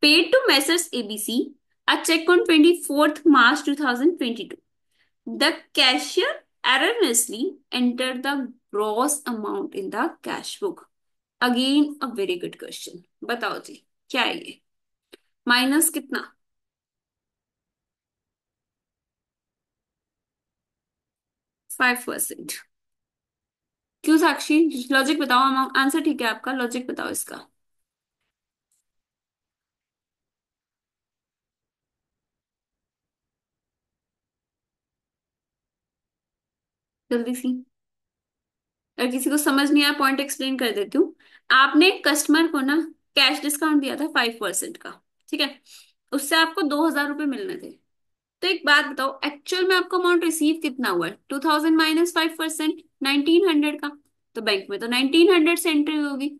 paid to Messrs ABC a check on 24th March 2022. The cashier erroneously entered the gross amount in the cash book. Again, a very good question. बताओ जी, क्या है ये? Minus कितना? 5%। क्यों साक्षी? Logic बताओ। Answer ठीक है आपका, लॉजिक बताओ इसका। जल्दी सी। अगर किसी को समझ नहीं आया, पॉइंट एक्सप्लेन कर देती हूँ। आपने कस्टमर को ना कैश डिस्काउंट दिया था 5% का। ठीक है। उससे आपको 2,000 रुपये मिलने थे। तो एक बात बताओ, एक्चुअल में आपको अमाउंट रिसीव कितना हुआ है? 2,000 माइनस 5%, 1,900 का। तो बैंक में तो 1,900 से एंट्री होगी।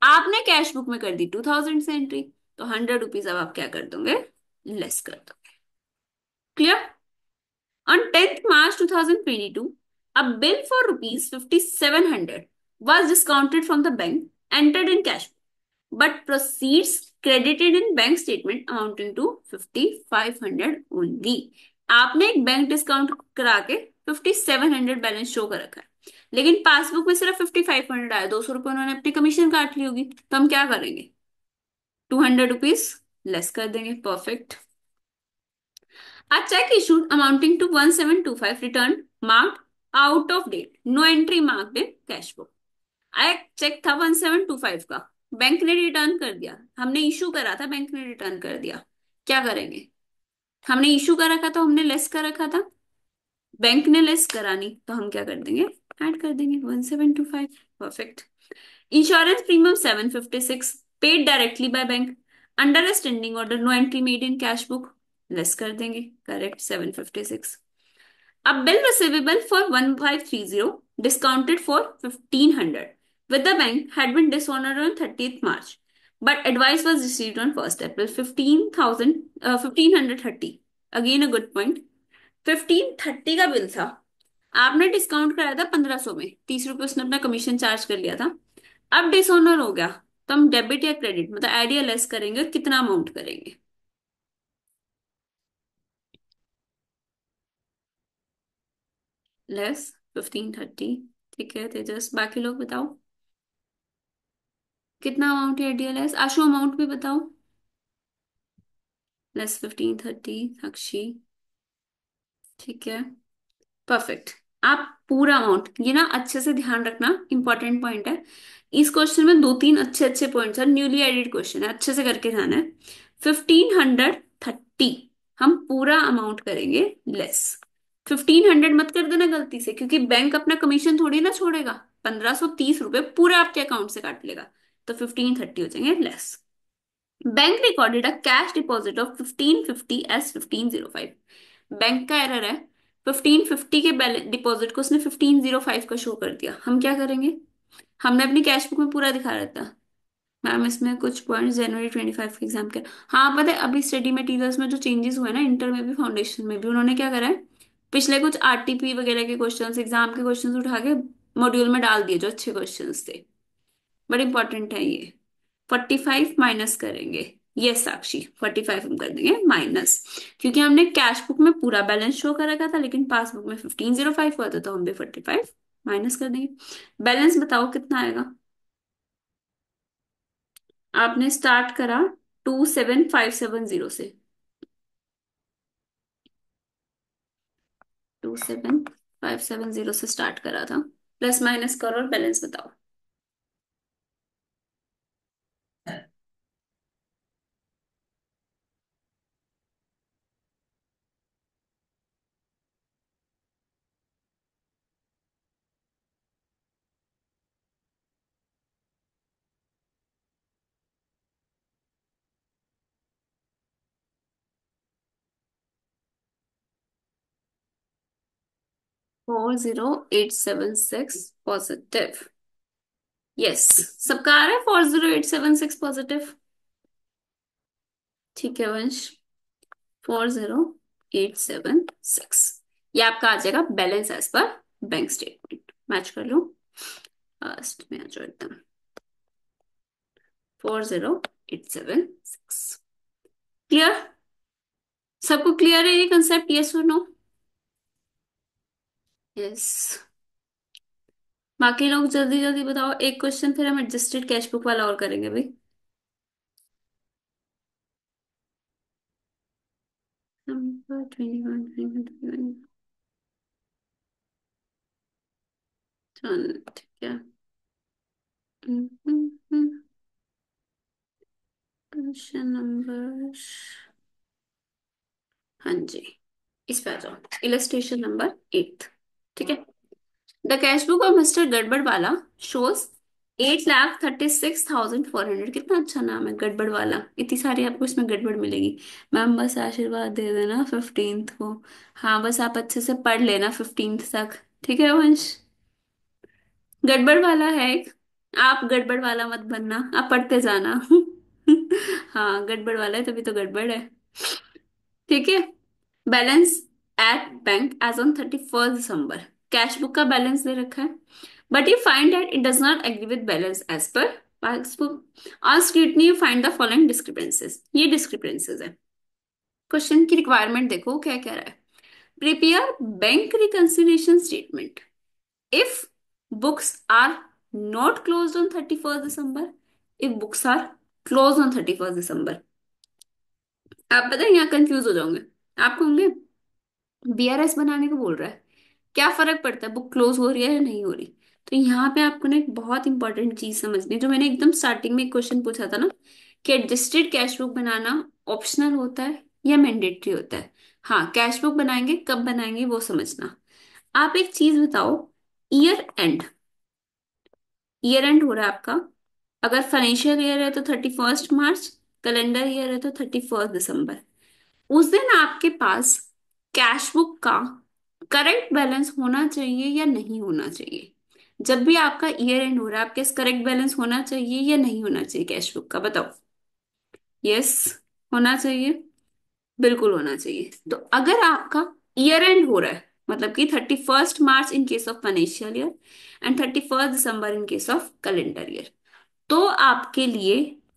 आपने कैश बुक में कर दी 2,000 से एंट्री। तो 100 रुपीज अब आप क्या कर दोगे? लेस कर दो। Clear? On 10th March 2022, a bill for rupees 5,700 was discounted from the bank, entered in cash, but proceeds credited in bank statement amounting to 5,500 only. आपने एक बैंक डिस्काउंट करा के 5,700 बैलेंस शो कर रखा है, लेकिन पासबुक में सिर्फ 5,500 आया। 200 रुपये उन्होंने अपनी कमीशन काट ली होगी। तो हम क्या करेंगे? 200 रुपीज लेस कर देंगे। Perfect. A check issued amounting to 1,725 returned marked out of date. No entry marked in cash book. एक चेक था 1,725 का, बैंक ने रिटर्न कर दिया। हमने इशू करा था, बैंक ने रिटर्न कर दिया। क्या करेंगे? हमने इशू कर रखा था, हमने लेस कर रखा था। बैंक ने लेस करा नहीं, तो हम क्या कर देंगे? ऐड कर देंगे 1,725। Perfect. Insurance premium 756 paid directly by bank under a standing order, no entry made in cash book. Less कर देंगे। Correct, 756। A bill receivable for 1,530 discounted for 1,500 with the bank had been dishonored on 30th March, but advice was received on 1st April 1,530। Again a good point। 1,530 का bill था, आपने discount कराया था 1,500 में, 30 रुपये उसने अपना कमीशन चार्ज कर लिया था। अब डिसऑनर हो गया, तो हम डेबिट या क्रेडिट मतलब एड या लेस करेंगे, और कितना अमाउंट करेंगे? लेस 1,530। ठीक है तेजस, बाकी लोग बताओ कितना अमाउंट है? डीएलएस आशु, अमाउंट भी बताओ। लेस 1,530 साक्षी। ठीक है। परफेक्ट। आप पूरा अमाउंट, ये ना अच्छे से ध्यान रखना, इंपॉर्टेंट पॉइंट है। इस क्वेश्चन में दो तीन अच्छे अच्छे पॉइंट्स हैं, न्यूली एडिड क्वेश्चन है, अच्छे से करके ध्यान है। 1,530 हम पूरा अमाउंट करेंगे लेस। 1,500 मत कर देना गलती से, क्योंकि बैंक अपना कमीशन थोड़ी ना छोड़ेगा। 1,530 रुपये पूरे आपके अकाउंट से काट लेगा। तो 1,530 हो जाएंगे less. Bank recorded a cash deposit of 1,550 S 1,505। Bank का एरर है, 1,550 के डिपॉजिट को उसने 1,505 का शो कर दिया। हम क्या करेंगे? हमने अपनी कैश बुक में पूरा दिखा रहता। मैम इसमें कुछ पॉइंट्स जनवरी 25 के एग्जाम के। हाँ पता है, अभी स्टडी मटेरियल्स में जो चेंजेस हुए ना, इंटर में भी फाउंडेशन में भी, उन्होंने क्या करा है, पिछले कुछ आरटीपी वगैरह के क्वेश्चंस, एग्जाम के क्वेश्चंस उठा के मॉड्यूल में डाल दिए जो अच्छे क्वेश्चंस थे। बड़ी इंपॉर्टेंट है ये। 45 माइनस करेंगे। ये साक्षी 45 हम कर देंगे माइनस, क्योंकि हमने कैश बुक में पूरा बैलेंस शो कर रखा था, लेकिन पासबुक में 1,505 हुआ था, तो हम भी 45 माइनस कर देंगे। बैलेंस बताओ कितना आएगा? आपने स्टार्ट करा 2,7,570 से। 2,7,570 से स्टार्ट करा था। प्लस माइनस करो और बैलेंस बताओ। 40876 पॉजिटिव। यस, सबका आ रहा है 40876 पॉजिटिव। ठीक है वंश, 40876, ये आपका आ जाएगा balance as per bank statement. Match कर लो, लास्ट में आ जाओ एकदम, 40876। क्लियर? सबको क्लियर है ये कंसेप्ट? यस और नो? यस। बाकी लोग जल्दी जल्दी बताओ, एक क्वेश्चन फिर हम एडजस्टेड कैश बुक वाला और करेंगे भाई। नंबर 21। चल ठीक है। क्वेश्चन नंबर, हाँ जी, इस पे आ जाओ। Illustration number 8। ठीक है। The cash book of mister गड़बड़ वाला शोज 8,36,400। कितना अच्छा नाम है गड़बड़ वाला, इतनी सारी आपको इसमें गड़बड़ मिलेगी। मैम बस आशीर्वाद दे देना 15th को। हाँ बस आप अच्छे से पढ़ लेना 15th तक। ठीक है वंश? गड़बड़ वाला है एक, आप गड़बड़ वाला मत बनना, आप पढ़ते जाना। हाँ गड़बड़ वाला है तभी तो गड़बड़ है। ठीक है। Balance at bank as on 31 December, cash book का बैलेंस दे रखा है, but you find that it does not agree with balance as per passbook. On scrutiny you find the following discrepancies. ये डिस्क्रिपेंसेस है। क्वेश्चन की requirement देखो क्या कह रहा है। Prepare bank reconciliation statement if books are not closed on 31 December, if books are close on 31 December. आप पता है यहाँ कंफ्यूज हो जाओगे। आप कहोगे बीआरएस बनाने को बोल रहा है, क्या फर्क पड़ता है बुक क्लोज हो रही है या नहीं हो रही। तो यहाँ पे आपको ना एक बहुत इंपॉर्टेंट चीज समझनी है, जो मैंने एकदम स्टार्टिंग में एक क्वेश्चन पूछा था ना, कि एडजस्टेड कैश बुक बनाना ऑप्शनल होता है या मैंडेटरी होता है। हाँ कैश बुक बनाएंगे, कब बनाएंगे वो समझना। आप एक चीज बताओ, ईयर एंड, ईयर एंड हो रहा है आपका, अगर फाइनेंशियल ईयर है तो 31 मार्च, कैलेंडर ईयर है तो 31 दिसंबर। उस दिन आपके पास कैश बुक का करेक्ट बैलेंस होना चाहिए या नहीं होना चाहिए? जब भी आपका ईयर एंड हो रहा है, आपके करेक्ट बैलेंस होना चाहिए या नहीं होना चाहिए कैश बुक का? बताओ। यस, होना चाहिए, बिल्कुल होना चाहिए। तो अगर आपका ईयर एंड हो रहा है, मतलब कि 31 March in case of financial year end 31 December in case of calendar year, तो आपके लिए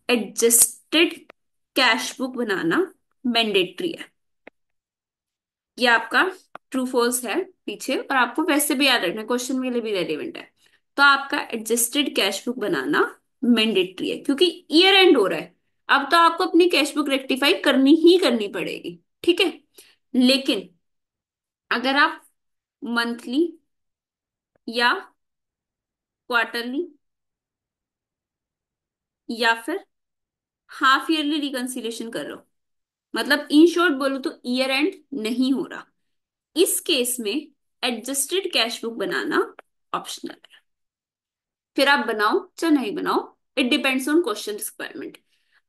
एडजस्टेड कैश बुक बनाना मैंडेटरी है। ये आपका ट्रू फॉल्स है पीछे, और आपको वैसे भी याद रखना, क्वेश्चन के लिए भी रेलिवेंट है। तो आपका एडजस्टेड कैश बुक बनाना मैंडेटरी है, क्योंकि ईयर एंड हो रहा है। अब तो आपको अपनी कैश बुक रेक्टिफाई करनी ही करनी पड़ेगी। ठीक है। लेकिन अगर आप मंथली या क्वार्टरली या फिर हाफ ईयरली रिकंसिलेशन कर रहे हो, मतलब इन शॉर्ट बोलो तो ईयर एंड नहीं हो रहा, इस केस में एडजस्टेड कैश बुक बनाना ऑप्शनल है। फिर आप बनाओ चाहे नहीं बनाओ, it depends on question requirement.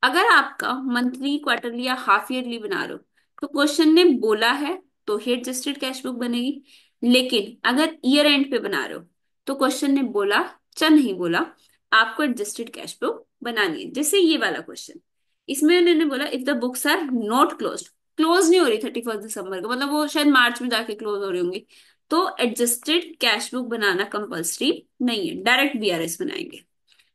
अगर आपका मंथली क्वार्टरली या हाफ ईयरली बना रहे हो, तो क्वेश्चन ने बोला है तो ही एडजस्टेड कैश बुक बनेगी। लेकिन अगर ईयर एंड पे बना रहे हो, तो क्वेश्चन ने बोला चाहे नहीं बोला, आपको एडजस्टेड कैश बुक बनानी है। जैसे ये वाला क्वेश्चन, इसमें उन्होंने बोला if the books are not close, close नहीं हो रही 31 दिसंबर को, मतलब वो शायद मार्च में जाके क्लोज हो रही होंगी, तो एडजस्टेड कैश बुक बनाना कंपल्सरी नहीं है, डायरेक्ट बीआरएस बनाएंगे।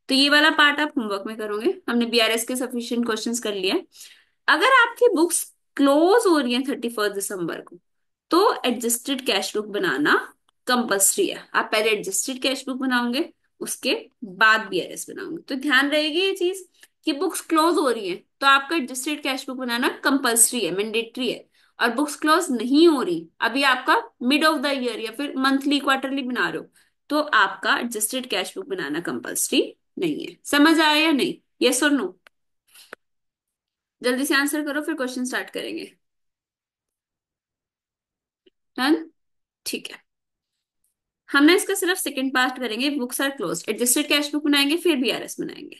तो ये वाला पार्ट आप होमवर्क में करोगे, हमने बीआरएस के सफिशिएंट क्वेश्चंस कर लिए हैं। अगर आपकी बुक्स क्लोज हो रही हैं 31 दिसंबर को, तो एडजस्टेड कैश बुक बनाना कंपल्सरी है। आप पहले एडजस्टेड कैश बुक बनाओगे, उसके बाद बीआरएस बनाओगे। तो ध्यान रहेगी ये चीज कि बुक्स क्लोज हो रही है तो आपका एडजस्टेड कैश बुक बनाना कंपल्सरी है, मैंडेटरी है। और बुक्स क्लोज नहीं हो रही, अभी आपका मिड ऑफ द ईयर या फिर मंथली क्वार्टरली बना रहे हो, तो आपका एडजस्टेड कैश बुक बनाना कंपल्सरी नहीं है। समझ आया या नहीं? यस और नो? जल्दी से आंसर करो फिर क्वेश्चन स्टार्ट करेंगे। डन? ठीक है। हम ना इसका सिर्फ सेकंड पार्ट करेंगे, books are close, adjusted cash book बनाएंगे फिर बीआरएस बनाएंगे।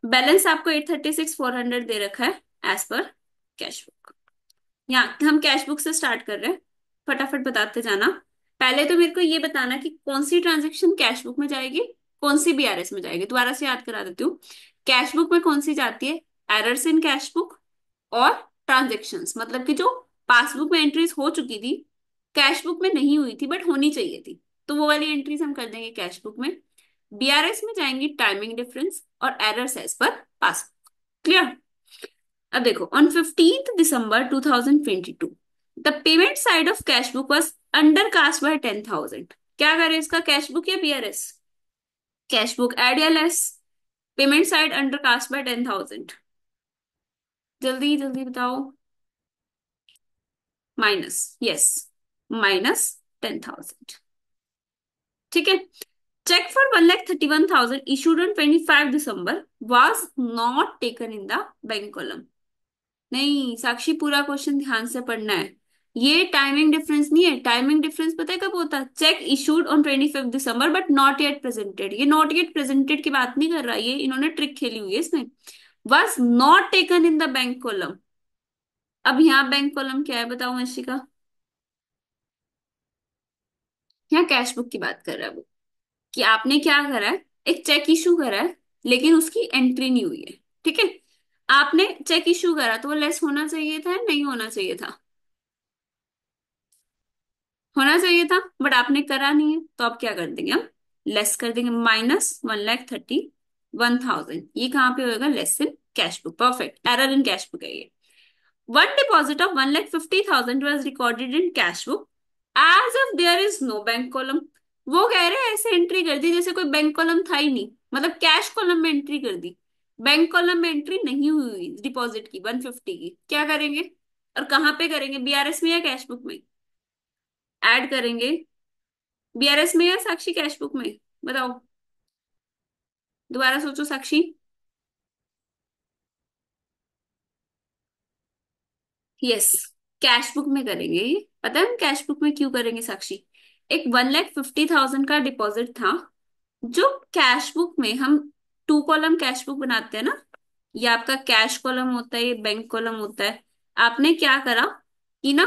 बैलेंस आपको 836,400 दे रखा है एज पर कैश बुक। यहाँ हम कैश बुक से स्टार्ट कर रहे हैं, फटाफट बताते जाना। पहले तो मेरे को ये बताना कि कौन सी ट्रांजेक्शन कैश बुक में जाएगी, कौन सी बीआरएस में जाएगी। दोबारा से याद करा देती हूँ। कैश बुक में कौन सी जाती है? एरर्स इन कैश बुक और ट्रांजेक्शन्स, मतलब कि जो पासबुक में एंट्रीज हो चुकी थी, कैश बुक में नहीं हुई थी बट होनी चाहिए थी, तो वो वाली एंट्रीज हम कर देंगे कैश बुक में। बीआरएस में जाएंगी टाइमिंग डिफरेंस और errors as per passbook. Clear? अब देखो, on 15th December 2022 the payment side of cash book was under cast by 10,000। क्या करें इसका, कैश बुक या बीआरएस? कैश बुक एड या less? Payment side under cast by 10,000, जल्दी जल्दी बताओ। Minus, yes, -10,000। ठीक है। Cheque for 1,31,000 issued on 25 December was not taken in the bank column. नहीं साक्षी, पूरा क्वेश्चन ध्यान से पढ़ना है। ये टाइमिंग डिफरेंस नहीं है। टाइमिंग डिफरेंस पता है कब होता है? Check issued on 25 December but not yet presented. ये नॉट येट प्रेजेंटेड की बात नहीं कर रहा, ये इन्होंने ट्रिक खेली हुई है इसमें। Was not taken in the bank column. अब यहाँ बैंक कॉलम क्या है बताओ वंशिका? यहाँ कैश बुक की बात कर रहा है वो, कि आपने क्या करा है, एक चेक इशू करा है लेकिन उसकी एंट्री नहीं हुई है। ठीक है। आपने चेक इशू करा तो वो लेस होना चाहिए था या नहीं होना चाहिए था? होना चाहिए था, बट आपने करा नहीं है, तो आप क्या कर देंगे? हम लेस कर देंगे, -1,31,000। ये कहाँ पे होगा? Less in cash book. Perfect, error in cash book है ये। One deposit of 1,50,000 was recorded in cash book as of there is no bank column. वो कह रहे हैं ऐसे एंट्री कर दी जैसे कोई बैंक कॉलम था ही नहीं, मतलब कैश कॉलम में एंट्री कर दी, बैंक कॉलम में एंट्री नहीं हुई डिपॉजिट की 150 की। क्या करेंगे और कहाँ पे करेंगे, बीआरएस में या कैश बुक में? ऐड करेंगे बीआरएस में या साक्षी कैश बुक में? बताओ, दोबारा सोचो साक्षी। यस, कैश बुक में करेंगे। ये पता है हम कैश बुक में क्यों करेंगे साक्षी? एक 1,50,000 का डिपॉजिट था, जो कैश बुक में हम टू कॉलम कैश बुक बनाते हैं ना, ये आपका कैश कॉलम होता है, ये बैंक कॉलम होता है। आपने क्या करा कि ना,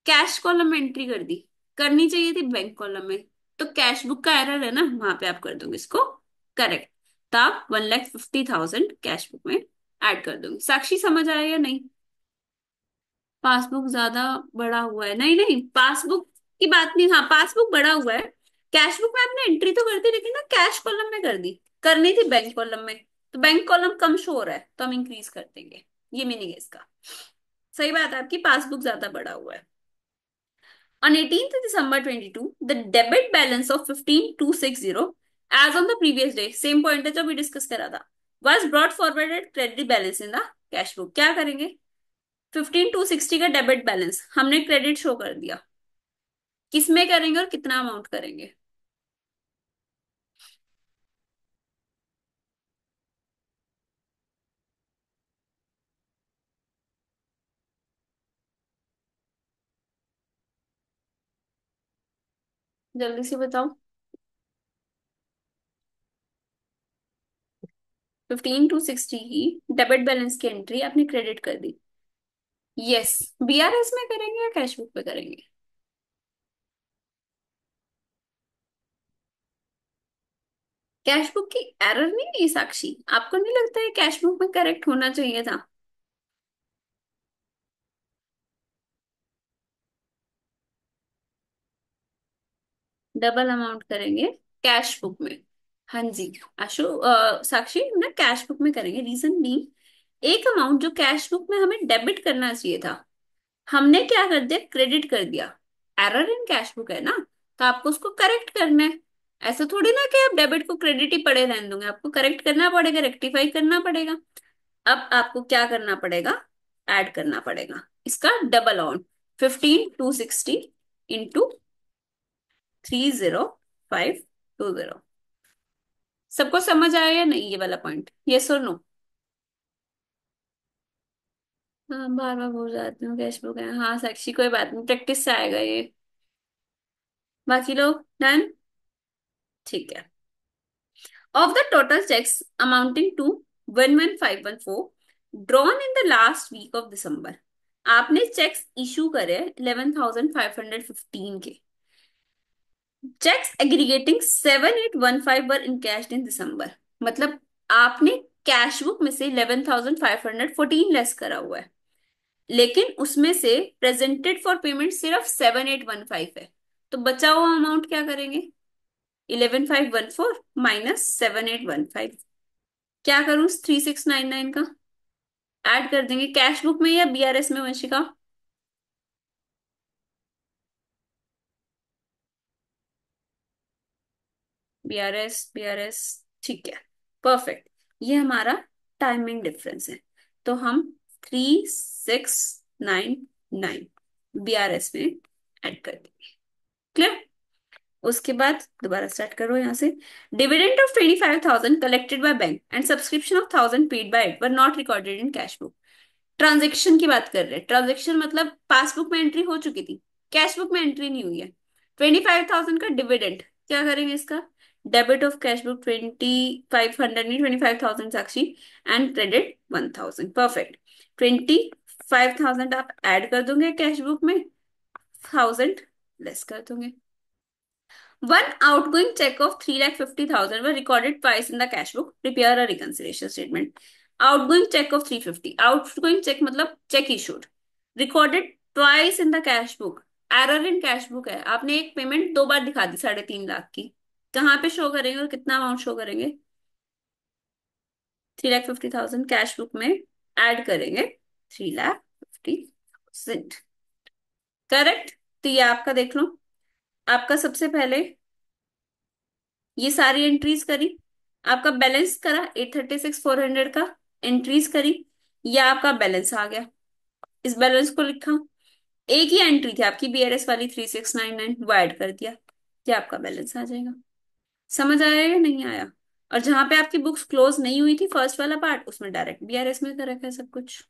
कैश कॉलम में एंट्री कर दी, करनी चाहिए थी बैंक कॉलम में। तो कैश बुक का एरर है ना, वहां पे आप कर दोगे इसको करेक्ट। तो आप 1,50,000 कैश बुक में ऐड कर दोगे। साक्षी समझ आया या नहीं? पासबुक ज्यादा बड़ा हुआ है? नहीं नहीं, पासबुक की बात नहीं। हाँ पासबुक बड़ा हुआ है। कैश बुक में आपने एंट्री तो कर दी लेकिन ना कैश कॉलम में कर दी, करनी थी बैंक कॉलम में। तो बैंक कॉलम कम शो हो रहा है तो हम इंक्रीज कर देंगे। ये मीनिंग है इसका। सही बात है आपकी, पासबुक ज्यादा बड़ा हुआ है। On 18th December 22, the debit balance of 15,260 as on the previous day, same point है जो अभी डिस्कस करा था, was brought forward at credit balance in the cash book। क्या करेंगे? 15,260 का डेबिट बैलेंस हमने क्रेडिट शो कर दिया, किसमें करेंगे और कितना अमाउंट करेंगे? जल्दी से बताओ। 15,260 की डेबिट बैलेंस की एंट्री आपने क्रेडिट कर दी। यस, बीआरएस में करेंगे या कैश बुक पे करेंगे? कैश बुक की एरर नहीं है साक्षी, आपको नहीं लगता है कैश बुक में करेक्ट होना चाहिए था? डबल अमाउंट करेंगे कैश बुक में। हाँ जी आशु, साक्षी ना कैश बुक में करेंगे, रीजन भी, एक अमाउंट जो कैश बुक में हमें डेबिट करना चाहिए था, हमने क्या कर दिया, क्रेडिट कर दिया। एरर इन कैश बुक है ना, तो आपको उसको करेक्ट करना है। ऐसा थोड़ी ना कि आप डेबिट को क्रेडिट ही पड़े रहने दोगे, आपको करेक्ट करना पड़ेगा, रेक्टिफाई करना पड़ेगा। अब आपको क्या करना पड़ेगा, ऐड करना पड़ेगा इसका डबल अमाउंट, 15,260 इंटू 30,520। सबको समझ आया या नहीं ये वाला पॉइंट? यस और नो? हाँ बार बार भूल जाती हूँ, कैश बुक है। हाँ साक्षी कोई बात नहीं, प्रैक्टिस से आएगा ये। बाकी लोग डन? ठीक है। Of the total cheques amounting to 11,514 drawn in the last week of December, आपने चेक्स इशू करे 11,515 के। Cheques aggregating 7815 were encashed in December. मतलब आपने कैश बुक में से 11,514 लेस करा हुआ है, लेकिन उसमें से प्रेजेंटेड फॉर पेमेंट सिर्फ 7815 है। तो बचा हुआ अमाउंट क्या करेंगे? 11,514 माइनस 7815। क्या करूं 3699 का? ऐड कर देंगे कैश बुक में या बीआरएस में, वंशिका? BRS, BRS. ठीक है, परफेक्ट। ये हमारा टाइमिंग डिफरेंस है। तो हम 3699 बीआरएस में ऐड कर देंगे। क्लियर? उसके बाद दोबारा स्टार्ट करो यहाँ से। Dividend of 25,000 collected by bank and subscription of 1,000 paid by it were not recorded in cash book. Transaction की बात कर रहे हैं। ट्रांजेक्शन मतलब पासबुक में एंट्री हो चुकी थी, कैश बुक में एंट्री नहीं हुई है। 25,000 का डिविडेंड क्या करेंगे इसका? डेबिट ऑफ कैश बुक 2500, नहीं 25,000 साक्षी, एंड क्रेडिट 1,000। परफेक्ट। 25,000 आप ऐड कर दोगे कैश बुक में, 1,000 लेस कर दोगे। One outgoing check of 3,50,000 were recorded twice in the cash book. Prepare a reconciliation statement. Outgoing check of 350. Outgoing check मतलब check issued. Recorded twice in the cash book. Error in cash book है, आपने एक payment दो बार दिखा दी 3.5 लाख की। कहाँ पे show करेंगे और कितना अमाउंट शो करेंगे? 3,50,000 कैश बुक में ऐड करेंगे 3,50,000। करेक्ट? तो ये आपका देख लो। आपका सबसे पहले ये सारी एंट्रीज करी, आपका बैलेंस करा 836,400 का, एंट्रीज करी, ये आपका बैलेंस आ गया। इस बैलेंस को लिखा। एक ही एंट्री थी आपकी बीआरएस वाली 3699, वो ऐड कर दिया, ये आपका बैलेंस आ जाएगा। समझ आया या नहीं आया? और जहां पे आपकी बुक्स क्लोज नहीं हुई थी फर्स्ट वाला पार्ट, उसमें डायरेक्ट बीआरएस में कर रखा है सब कुछ।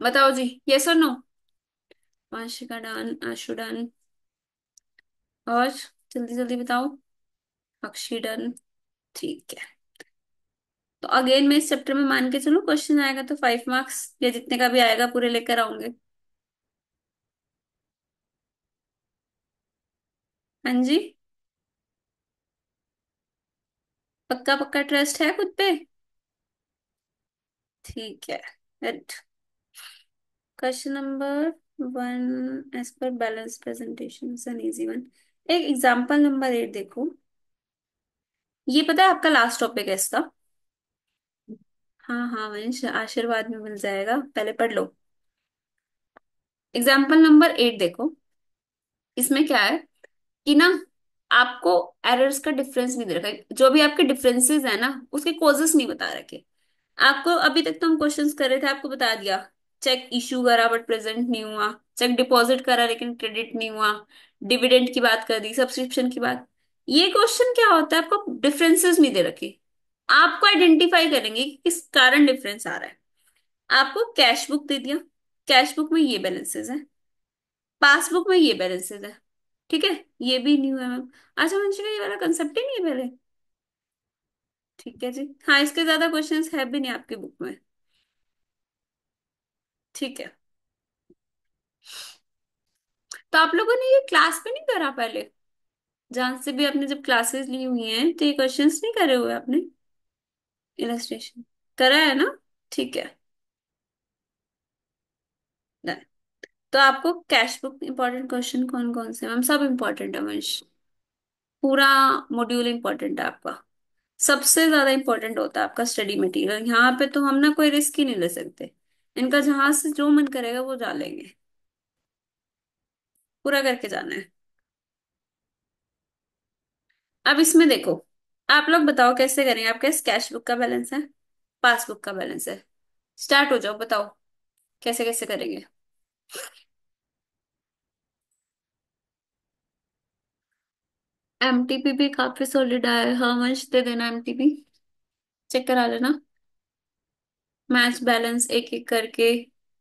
बताओ जी, यस और नो? वांशिका डन, आशु डन, और जल्दी जल्दी बताओ। अक्षी डन। ठीक है। तो अगेन मैं इस चैप्टर में मान के चलूं क्वेश्चन आएगा तो 5 मार्क्स, या जितने का भी आएगा पूरे लेकर आऊंगे? हाँ जी। पक्का पक्का ट्रस्ट है खुद पे? ठीक है। Question number 1, as per balance presentation an easy one. एक एग्जांपल नंबर 8 देखो। ये पता है आपका लास्ट टॉपिक है इसका। हाँ हाँ वंश, आशीर्वाद में मिल जाएगा, पहले पढ़ लो। एग्जाम्पल नंबर 8 देखो। इसमें क्या है कि ना, आपको एरर्स का डिफरेंस नहीं दे रखा है, जो भी आपके डिफरेंसेस है ना उसके कॉजेस नहीं बता रखे आपको। अभी तक तो हम क्वेश्चंस कर रहे थे, आपको बता दिया चेक इशू करा बट प्रेजेंट नहीं हुआ, चेक डिपॉजिट करा लेकिन क्रेडिट नहीं हुआ, डिविडेंड की बात कर दी, सब्सक्रिप्शन की बात। ये क्वेश्चन क्या होता है, आपको डिफरेंसेस नहीं दे रखे, आपको आइडेंटिफाई करेंगे कि किस कारण डिफरेंस आ रहा है। आपको कैश बुक दे दिया, कैश बुक में ये बैलेंसेस है, पासबुक में ये बैलेंसेस है, ठीक है, ये भी न्यू है मैम। अच्छा मंशिका, ये वाला कंसेप्ट ही नहीं है पहले? ठीक है जी, हाँ इसके ज्यादा क्वेश्चंस है भी नहीं आपकी बुक में। ठीक है। तो आप लोगों ने ये क्लास में नहीं करा पहले? जहां से भी आपने जब क्लासेस ली हुई हैं तो ये क्वेश्चंस नहीं करे हुए आपने? इलस्ट्रेशन करा है ना? ठीक है। Done। तो आपको कैश बुक इंपॉर्टेंट क्वेश्चन कौन कौन से? मैम सब इंपॉर्टेंट है वंश, पूरा मॉड्यूल इंपॉर्टेंट है आपका। सबसे ज्यादा इंपॉर्टेंट होता है आपका स्टडी मटेरियल। यहाँ पे तो हम ना कोई रिस्क ही नहीं ले सकते, इनका जहां से जो मन करेगा वो डालेंगे, पूरा करके जाना है। अब इसमें देखो, आप लोग बताओ कैसे करेंगे। आपके पास कैश बुक का बैलेंस है, पासबुक का बैलेंस है, स्टार्ट हो जाओ, बताओ कैसे कैसे करेंगे। एमटीपी भी काफी सॉलिड है, हाँ वंश दे देना एमटीपी, चेक करा लेना। मैच बैलेंस एक एक करके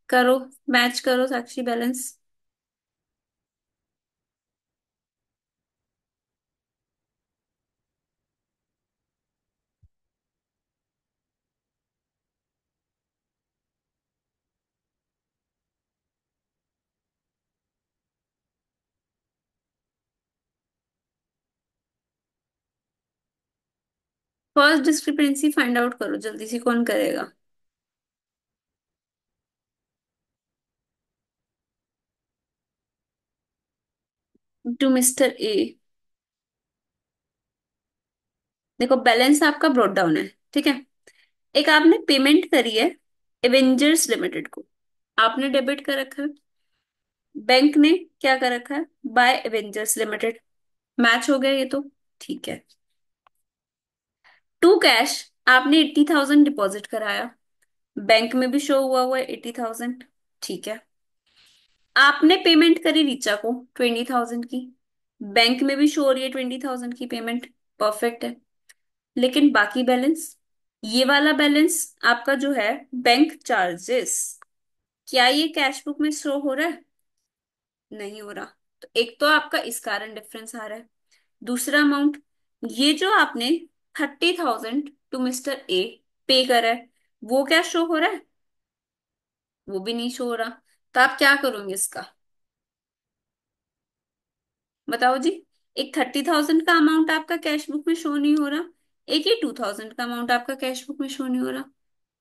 करो, मैच करो Sakshi balance. First discrepancy find out करो जल्दी से, कौन करेगा? To mister A. देखो बैलेंस आपका ब्रॉट डाउन है, ठीक है। एक आपने पेमेंट करी है एवेंजर्स लिमिटेड को, आपने डेबिट कर रखा है। बैंक ने क्या कर रखा है? Bye Avengers limited. मैच हो गया ये तो, ठीक है। टू कैश, आपने 80,000 डिपॉजिट कराया, बैंक में भी शो हुआ है 80,000, ठीक है। आपने पेमेंट करी रीचा को 20,000 की, बैंक में भी शो हो रही है 20,000 की पेमेंट, परफेक्ट है। लेकिन बाकी बैलेंस, ये वाला बैलेंस आपका जो है, बैंक चार्जेस, क्या ये कैश बुक में शो हो रहा है? नहीं हो रहा। तो एक तो आपका इस कारण डिफरेंस आ रहा है। दूसरा अमाउंट, ये जो आपने 30,000 टू मिस्टर ए पे करा है, वो क्या शो हो रहा है? वो भी नहीं शो हो रहा। तो आप क्या करोगे इसका? बताओ जी। एक 30,000 का अमाउंट आपका कैश बुक में शो नहीं हो रहा, एक ही 2,000 का अमाउंट आपका कैश बुक में शो नहीं हो रहा।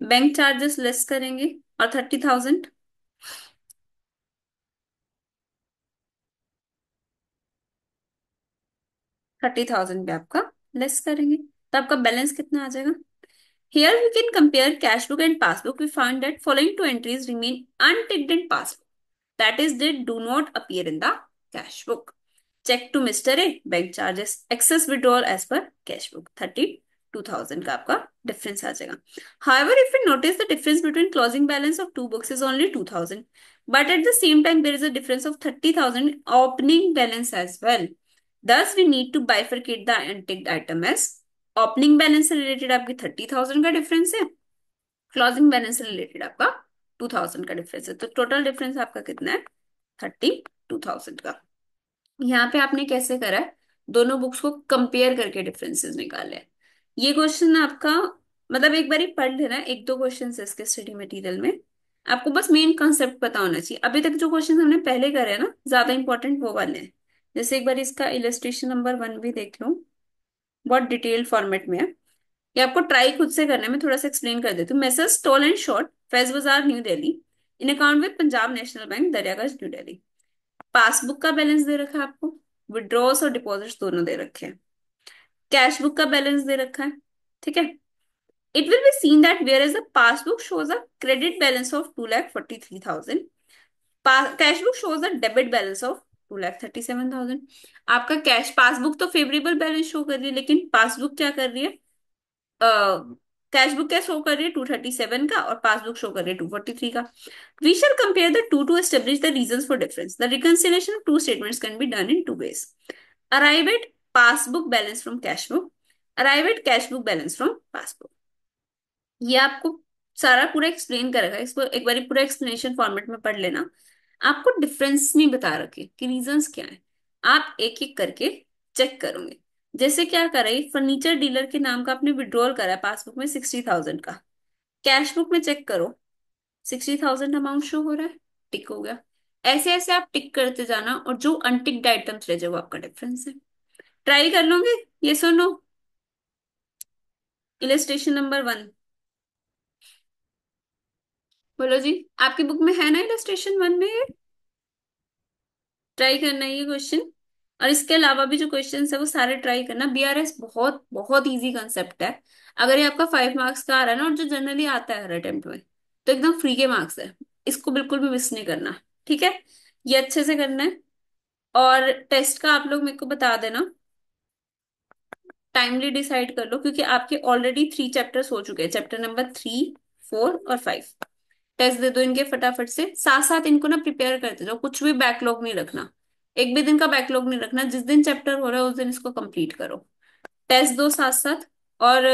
बैंक चार्जेस लेस करेंगे और 30,000, 30,000 पे आपका लेस करेंगे, तो आपका बैलेंस कितना आ जाएगा? Here we can compare cash book and passbook. We find that following two entries remain unticked in passbook. That is, they do not appear in the cash book. Check to Mr. A. Bank charges excess withdrawal as per cash book. 32,000 का आपका difference आ जाएगा. However, if we notice the difference between closing balance of two books is only 2,000, but at the same time there is a difference of 30,000 opening balance as well. Thus, we need to bifurcate the unticked item as opening balance से related आपकी 30,000 का difference है, closing balance से related आपका 2,000 का difference है। तो total difference आपका कितना है? 32,000 का। यहाँ पे आपने कैसे करा है? दोनों बुक्स को कंपेयर करके डिफरेंसेस निकाले हैं। ये क्वेश्चन आपका, मतलब एक बार ही पढ़ लेना, एक दो क्वेश्चन है इसके स्टडी मटेरियल में, आपको बस मेन कॉन्सेप्ट पता होना चाहिए। अभी तक जो क्वेश्चन हमने पहले करे हैं ना, ज्यादा इंपॉर्टेंट वो वाले हैं। जैसे एक बार इसका इलस्ट्रेशन नंबर 1 भी देख लो, बहुत डिटेल फॉर्मेट में है। ये आपको ट्राई खुद से करना है, मैं थोड़ा सा एक्सप्लेन कर देती हूँ। Messrs Stall and Short, Faiz Bazar New Delhi, in account with Punjab National Bank Daryaganj New Delhi. Passbook का बैलेंस दे रखा है आपको, विड्रॉस और डिपॉजिट्स दोनों दे रखे हैं, कैश बुक का बैलेंस दे रखा है, ठीक है। It will be seen that where is the passbook shows a credit balance of 2,43,000, cash book shows a debit balance of 2,37,000। आपका कैश पासबुक तो फेवरेबल बैलेंस शो कर रही है, लेकिन पासबुक क्या कर रही है? कैश बुक क्या शो कर रही है? 237 का, और पासबुक शो कर रही है 243 का। We shall compare the two to establish the reasons for difference. The reconciliation of two statements can be done in two ways. Arrive at passbook balance from cash book, arrive at cash book balance from passbook. ये आपको सारा पूरा explain करेगा, इसको एक बार पूरा explanation format में पढ़ लेना। आपको डिफरेंस नहीं बता रखे कि रीजंस क्या है, आप एक एक करके चेक करोगे। जैसे क्या करे, फर्नीचर डीलर के नाम का आपने विड्रॉल करा है पासबुक में 60,000 का, कैश बुक में चेक करो 60,000 अमाउंट शो हो रहा है, टिक हो गया। ऐसे ऐसे आप टिक करते जाना, और जो अनटिक्ड आइटम्स रह जाए वो आपका डिफरेंस है। ट्राई कर लोगे? ये सुनो, इलस्ट्रेशन नंबर 1, बोलो जी। आपकी बुक में है ना इलस्ट्रेशन 1 में? ट्राई करना है ये क्वेश्चन, और इसके अलावा भी जो क्वेश्चन है वो सारे ट्राई करना। बीआरएस बहुत बहुत इजी कंसेप्ट है। अगर ये आपका 5 मार्क्स का आ रहा है ना, और जो जनरली आता है हर अटेम्प्ट में, तो एकदम फ्री के मार्क्स है, इसको बिल्कुल भी मिस नहीं करना, ठीक है। ये अच्छे से करना है। और टेस्ट का आप लोग मेरे को बता देना, टाइमली डिसाइड कर लो, क्योंकि आपके ऑलरेडी 3 चैप्टर्स हो चुके हैं, चैप्टर नंबर 3, 4 और 5। टेस्ट दे दो इनके फटाफट से, साथ साथ इनको ना प्रिपेयर करते जाओ, कुछ भी बैकलॉग नहीं रखना, एक भी दिन का बैकलॉग नहीं रखना। जिस दिन चैप्टर हो रहा है उस दिन इसको कंप्लीट करो, टेस्ट दो साथ साथ। और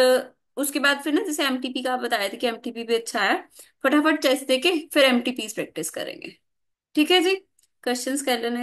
उसके बाद फिर ना, जैसे एमटीपी का आप बताए थे कि एमटीपी भी अच्छा है, फटाफट टेस्ट देके फिर एमटीपी प्रैक्टिस करेंगे, ठीक है जी। क्वेश्चंस कर लेना।